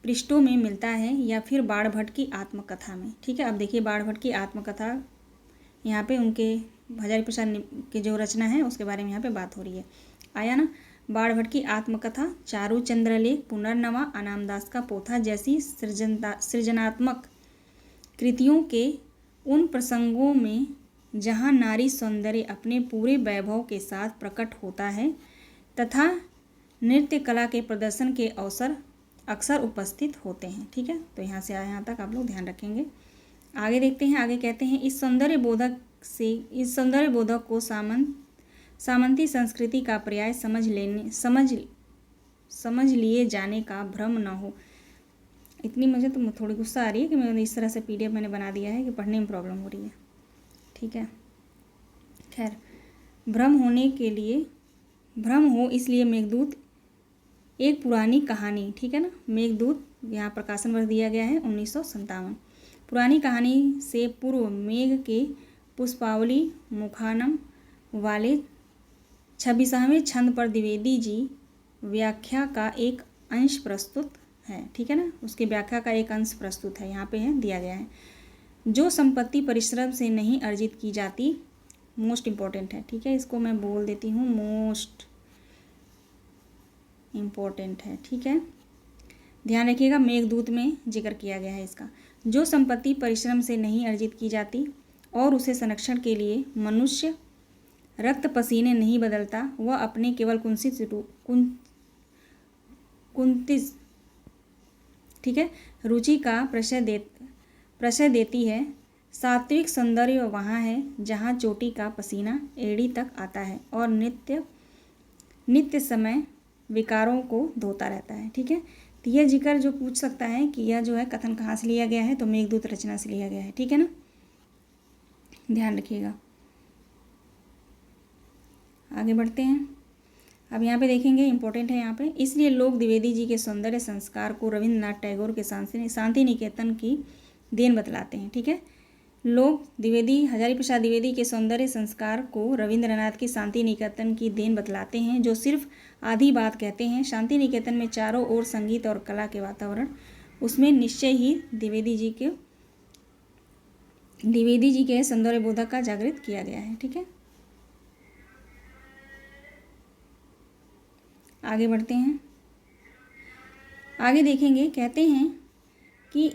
[SPEAKER 1] पृष्ठों में मिलता है, या फिर बाणभट्ट की आत्मकथा में। ठीक है, अब देखिए बाणभट्ट की आत्मकथा, यहाँ पे उनके हजारी प्रसाद की जो रचना है उसके बारे में यहाँ पे बात हो रही है, आया ना। बाणभट्ट की आत्मकथा, चारू चंद्रलेख, पुनर्नवा, अनामदास का पोथा जैसी सृजनात्मक कृतियों के उन प्रसंगों में जहाँ नारी सौंदर्य अपने पूरे वैभव के साथ प्रकट होता है तथा नृत्य कला के प्रदर्शन के अवसर अक्सर उपस्थित होते हैं। ठीक है, तो यहाँ से यहाँ तक आप लोग ध्यान रखेंगे। आगे देखते हैं, आगे कहते हैं, इस सौंदर्य बोधक को सामंती संस्कृति का पर्याय समझ लिए जाने का भ्रम न हो। इतनी मुझे तो थोड़ी गुस्सा आ रही है कि मैं इस तरह से PDF मैंने बना दिया है कि पढ़ने में प्रॉब्लम हो रही है। ठीक है, खैर, भ्रम हो इसलिए मेघदूत एक पुरानी कहानी, ठीक है ना, मेघदूत यहाँ प्रकाशन वर्ष दिया गया है 1957। पुरानी कहानी से पूर्व मेघ के पुष्पावली मुखानम वाले 26वें छंद पर द्विवेदी जी व्याख्या का एक अंश प्रस्तुत है। ठीक है ना, उसकी व्याख्या का एक अंश प्रस्तुत है, यहाँ पे है दिया गया है। जो संपत्ति परिश्रम से नहीं अर्जित की जाती, मोस्ट इम्पॉर्टेंट है। ठीक है, इसको मैं बोल देती हूँ, मोस्ट इम्पॉर्टेंट है। ठीक है, ध्यान रखिएगा, मेघदूत में जिक्र किया गया है इसका। जो संपत्ति परिश्रम से नहीं अर्जित की जाती और उसे संरक्षण के लिए मनुष्य रक्त पसीने नहीं बदलता, वह अपने केवल कुंतिज, ठीक है, रुचि का प्रशय देती है। सात्विक सौंदर्य वहाँ है जहाँ चोटी का पसीना एड़ी तक आता है और नित्य समय विकारों को धोता रहता है। ठीक है, तो यह जिक्र जो पूछ सकता है कि यह जो है कथन कहाँ से लिया गया है, तो मेघदूत रचना से लिया गया है। ठीक है ना, ध्यान रखिएगा। आगे बढ़ते हैं। अब यहाँ पे देखेंगे, इंपॉर्टेंट है यहाँ पे, इसलिए लोग द्विवेदी जी के सौंदर्य संस्कार को रविंद्रनाथ टैगोर के शांति निकेतन की देन बतलाते हैं। ठीक है, लोग हजारी प्रसाद द्विवेदी के सौंदर्य संस्कार को रविंद्रनाथ की शांति निकेतन की देन बतलाते हैं, जो सिर्फ आधी बात कहते हैं। शांति निकेतन में चारों ओर संगीत और कला के वातावरण, उसमें निश्चय ही द्विवेदी जी के सौंदर्य बोधक का जागृत किया गया है। ठीक है, आगे बढ़ते हैं। आगे देखेंगे, कहते हैं कि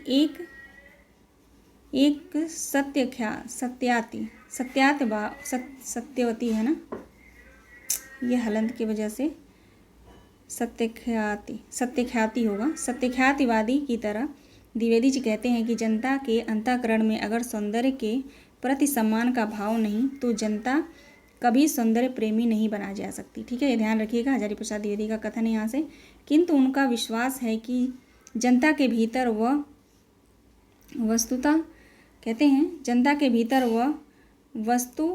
[SPEAKER 1] एक सत्यवती है ना, ये हलंत की वजह से सत्यख्याति होगा। सत्यख्यातिवादी की तरह द्विवेदी जी कहते हैं कि जनता के अंतःकरण में अगर सौंदर्य के प्रति सम्मान का भाव नहीं तो जनता कभी सौंदर्य प्रेमी नहीं बना जा सकती। ठीक है, ये ध्यान रखिएगा, हजारी प्रसाद द्विवेदी का कथन है यहाँ से। किंतु उनका विश्वास है कि जनता के भीतर कहते हैं जनता के भीतर वस्तु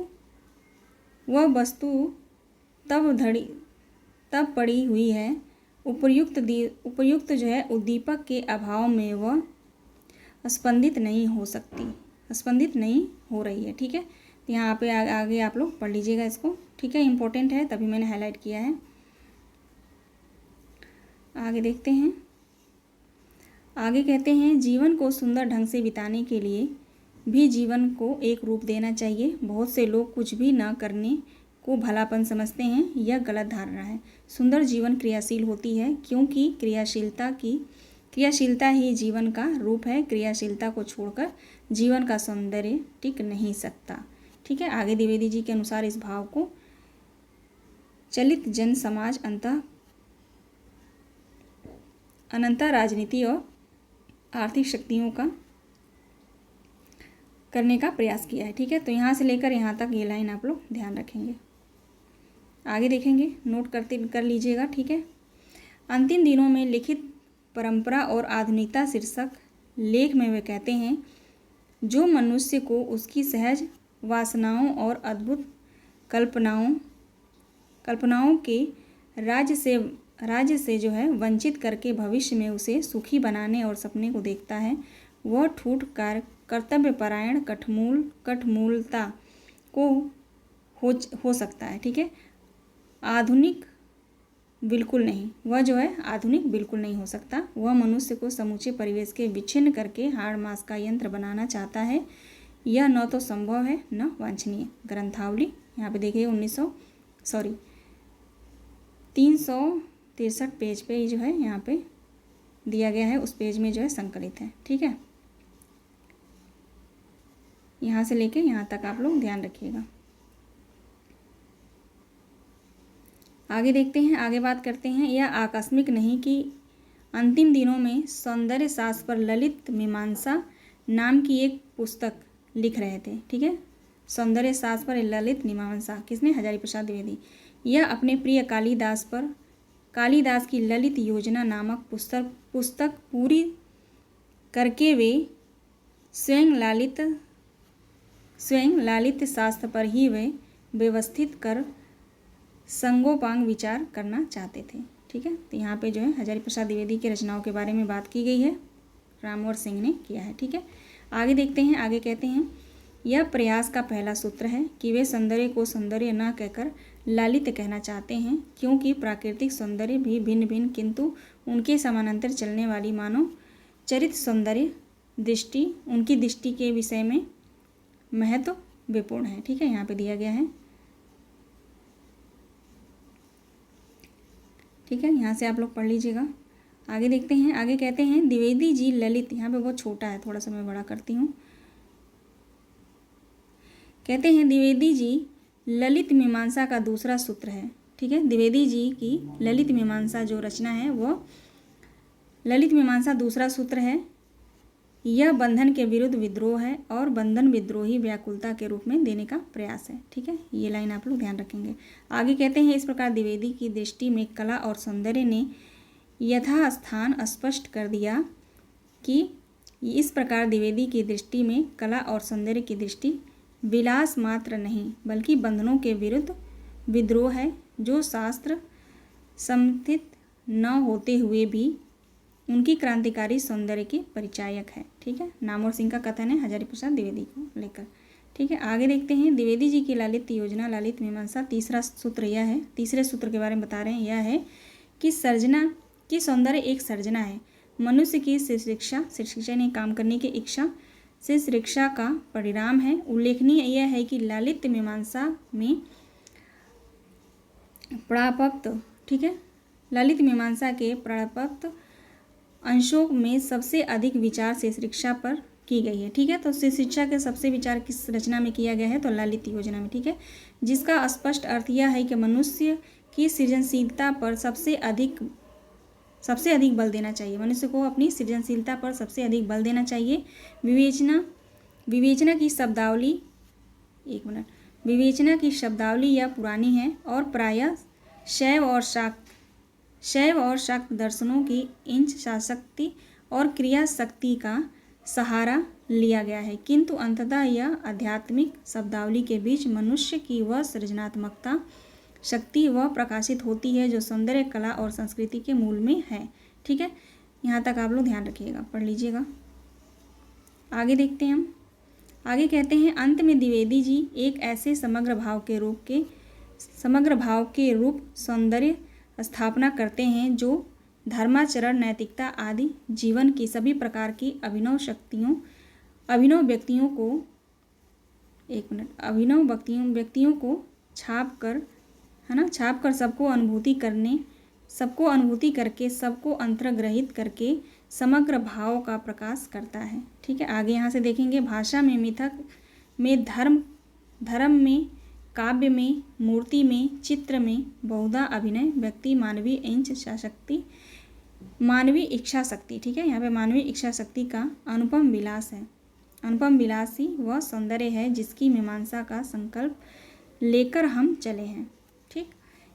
[SPEAKER 1] तब पड़ी हुई है, उपयुक्त जो है उद्दीपक के अभाव में वह स्पंदित नहीं हो रही है। ठीक है, तो यहाँ पे आगे आप लोग पढ़ लीजिएगा इसको। ठीक है, इंपॉर्टेंट है, तभी मैंने हाईलाइट किया है। आगे देखते हैं। आगे कहते हैं, जीवन को सुंदर ढंग से बिताने के लिए भी जीवन को एक रूप देना चाहिए। बहुत से लोग कुछ भी न करने को भलापन समझते हैं, यह गलत धारणा है। सुंदर जीवन क्रियाशील होती है, क्योंकि क्रियाशीलता ही जीवन का रूप है। क्रियाशीलता को छोड़कर जीवन का सौंदर्य टिक नहीं सकता। ठीक है, आगे द्विवेदी जी के अनुसार इस भाव को चलित जन समाज अनंत राजनीति और आर्थिक शक्तियों का करने का प्रयास किया है। ठीक है, तो यहाँ से लेकर यहाँ तक ये लाइन आप लोग ध्यान रखेंगे। आगे देखेंगे, नोट कर लीजिएगा। ठीक है, अंतिम दिनों में लिखित परंपरा और आधुनिकता शीर्षक लेख में वे कहते हैं, जो मनुष्य को उसकी सहज वासनाओं और अद्भुत कल्पनाओं के राज्य से जो है वंचित करके भविष्य में उसे सुखी बनाने और सपने को देखता है, वह ठूठ कर्तव्यपरायण कठमूलता को हो सकता है। ठीक है, आधुनिक बिल्कुल नहीं हो सकता। वह मनुष्य को समूचे परिवेश के विच्छिन्न करके हाड़ मांस का यंत्र बनाना चाहता है। यह न तो संभव है न वांछनीय। ग्रंथावली यहाँ पे देखिए 363 पेज पे जो है यहाँ पे दिया गया है, उस पेज में जो है संकलित है। ठीक है, यहाँ से लेके यहाँ तक आप लोग ध्यान रखिएगा। आगे देखते हैं, आगे बात करते हैं। यह आकस्मिक नहीं कि अंतिम दिनों में सौंदर्य शास्त्र पर ललित मीमांसा नाम की एक पुस्तक लिख रहे थे। ठीक है, सौंदर्य शास्त्र पर ललित मीमांसा किसने? हजारी प्रसाद द्विवेदी। यह अपने प्रिय कालिदास की ललित योजना नामक पुस्तक पूरी करके वे स्वयं लालित्य शास्त्र पर ही वे व्यवस्थित कर संगोपांग विचार करना चाहते थे। ठीक है, तो यहाँ पे जो है हजारी प्रसाद द्विवेदी की रचनाओं के बारे में बात की गई है, रामवर सिंह ने किया है। ठीक है, आगे देखते हैं। आगे कहते हैं, यह प्रयास का पहला सूत्र है कि वे सौंदर्य को सौंदर्य न कहकर लालित्य कहना चाहते हैं, क्योंकि प्राकृतिक सौंदर्य भी भिन्न भिन्न किंतु उनके समानांतर चलने वाली मानव चरित्र सौंदर्य दृष्टि उनकी दृष्टि के विषय में महत्व विपूर्ण है। ठीक है, यहाँ पे दिया गया है। ठीक है, यहाँ से आप लोग पढ़ लीजिएगा। आगे देखते हैं। आगे कहते हैं, द्विवेदी जी ललित, यहाँ पे बहुत छोटा है, थोड़ा सा मैं बड़ा करती हूँ। कहते हैं, द्विवेदी जी ललित मीमांसा का दूसरा सूत्र है। ठीक है, द्विवेदी जी की ललित मीमांसा जो रचना है वो ललित मीमांसा दूसरा सूत्र है। यह बंधन के विरुद्ध विद्रोह है और बंधन विद्रोही व्याकुलता के रूप में देने का प्रयास है। ठीक है, ये लाइन आप लोग ध्यान रखेंगे। आगे कहते हैं, इस प्रकार द्विवेदी की दृष्टि में कला और सौंदर्य ने यथास्थान स्पष्ट कर दिया कि इस प्रकार द्विवेदी की दृष्टि में कला और सौंदर्य की दृष्टि विलास मात्र नहीं बल्कि बंधनों के विरुद्ध विद्रोह है, जो शास्त्र समर्थित न होते हुए भी उनकी क्रांतिकारी सौंदर्य के परिचायक है। ठीक है, नामवर सिंह का कथन है हजारी प्रसाद द्विवेदी को लेकर। ठीक है, आगे देखते हैं द्विवेदी जी की लालित्य योजना, लालित्य मीमांसा। तीसरा सूत्र यह है, तीसरे सूत्र के बारे में बता रहे हैं, यह है कि सर्जना की सौंदर्य एक सर्जना है। मनुष्य की शिक्षा यानी काम करने की इच्छा शिक्षा का परिणाम है। उल्लेखनीय यह है कि लालित्य मीमांसा में प्राप्त, ठीक है, ललित मीमांसा के प्राप्त अंशों में सबसे अधिक विचार शिक्षा पर की गई है। ठीक है, तो शिक्षा के सबसे विचार किस रचना में किया गया है? तो ललित योजना में। ठीक है, जिसका स्पष्ट अर्थ यह है कि मनुष्य की सृजनशीलता पर सबसे अधिक बल देना चाहिए। मनुष्य को अपनी सृजनशीलता पर सबसे अधिक बल देना चाहिए। विवेचना की शब्दावली, एक मिनट, विवेचना की शब्दावली यह पुरानी है और प्रायः शैव और शाक्त दर्शनों की इंच और क्रिया शक्ति का सहारा लिया गया है, किंतु अंततः यह आध्यात्मिक शब्दावली के बीच मनुष्य की वह सृजनात्मकता शक्ति वह प्रकाशित होती है जो सौंदर्य कला और संस्कृति के मूल में है। ठीक है, यहाँ तक आप लोग ध्यान रखिएगा, पढ़ लीजिएगा। आगे देखते हैं हम। आगे कहते हैं, अंत में द्विवेदी जी एक ऐसे समग्र भाव के रूप सौंदर्य स्थापना करते हैं जो धर्माचरण, नैतिकता आदि जीवन की सभी प्रकार की अभिनव व्यक्तियों को छाप कर सबको अनुभूति करके सबको अंतर्ग्रहित करके समग्र भाव का प्रकाश करता है। ठीक है, आगे यहाँ से देखेंगे, भाषा में, मिथक में, धर्म में, काव्य में, मूर्ति में, चित्र में बहुधा अभिनय व्यक्ति मानवीय इच्छा शक्ति, ठीक है, यहाँ पे मानवीय इच्छा शक्ति का अनुपम विलासी वह सौंदर्य है जिसकी मीमांसा का संकल्प लेकर हम चले हैं। ठीक,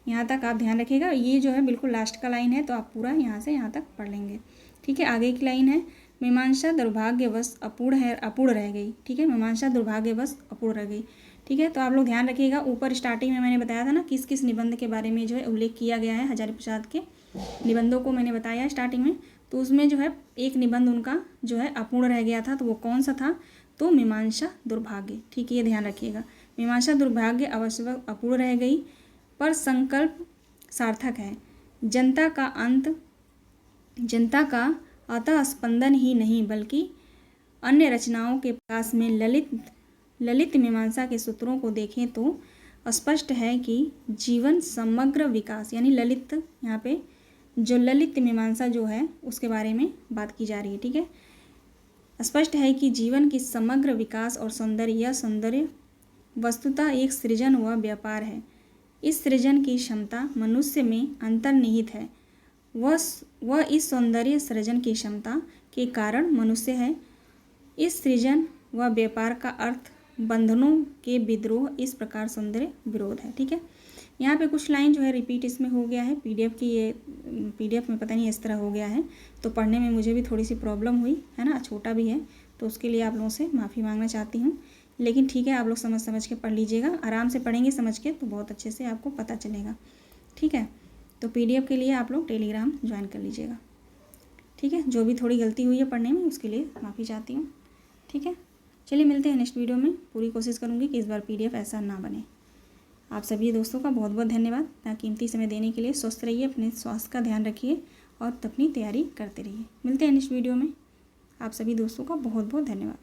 [SPEAKER 1] यहाँ तक आप ध्यान रखिएगा। ये जो है बिल्कुल लास्ट का लाइन है, तो आप पूरा यहाँ से यहाँ तक पढ़ लेंगे। ठीक है, आगे की लाइन है, मीमांसा दुर्भाग्यवश अपूर्ण रह गई। ठीक है, मीमांसा दुर्भाग्यवश अपूर्ण रह गई। ठीक है, तो आप लोग ध्यान रखिएगा। ऊपर स्टार्टिंग में मैंने बताया था ना किस किस निबंध के बारे में जो है उल्लेख किया गया है, हजारी प्रसाद के निबंधों को मैंने बताया स्टार्टिंग में। तो उसमें जो है एक निबंध उनका जो है अपूर्ण रह गया था, तो वो कौन सा था? तो मीमांसा दुर्भाग्य। ठीक है, ये ध्यान रखिएगा। मीमांसा दुर्भाग्य अवश्य अपूर्ण रह गई, पर संकल्प सार्थक है। जनता का अतः स्पंदन ही नहीं बल्कि अन्य रचनाओं के प्रकाश में ललित मीमांसा के सूत्रों को देखें तो स्पष्ट है कि जीवन समग्र विकास, यानी ललित, यहाँ पे जो ललित मीमांसा जो है उसके बारे में बात की जा रही है। ठीक है, स्पष्ट है कि जीवन की समग्र विकास और सौंदर्य वस्तुतः एक सृजन व व्यापार है। इस सृजन की क्षमता मनुष्य में अंतर्निहित है। वह इस सौंदर्य सृजन की क्षमता के कारण मनुष्य है। इस सृजन व व्यापार का अर्थ बंधनों के विद्रोह, इस प्रकार सौंदर्य विरोध है। ठीक है, यहाँ पे कुछ लाइन जो है रिपीट इसमें हो गया है। पीडीएफ में पता नहीं इस तरह हो गया है, तो पढ़ने में मुझे भी थोड़ी सी प्रॉब्लम हुई है ना, छोटा भी है, तो उसके लिए आप लोगों से माफ़ी मांगना चाहती हूँ। लेकिन ठीक है, आप लोग समझ के पढ़ लीजिएगा। आराम से पढ़ेंगे समझ के तो बहुत अच्छे से आपको पता चलेगा। ठीक है, तो पीडीएफ के लिए आप लोग टेलीग्राम ज्वाइन कर लीजिएगा। ठीक है, जो भी थोड़ी गलती हुई है पढ़ने में उसके लिए माफ़ी चाहती हूँ। ठीक है, चलिए मिलते हैं नेक्स्ट वीडियो में। पूरी कोशिश करूँगी कि इस बार पीडीएफ ऐसा ना बने। आप सभी दोस्तों का बहुत बहुत धन्यवाद। इतना कीमती समय देने के लिए। स्वस्थ रहिए, अपने स्वास्थ्य का ध्यान रखिए और अपनी तैयारी करते रहिए। मिलते हैं नेक्स्ट वीडियो में। आप सभी दोस्तों का बहुत बहुत धन्यवाद।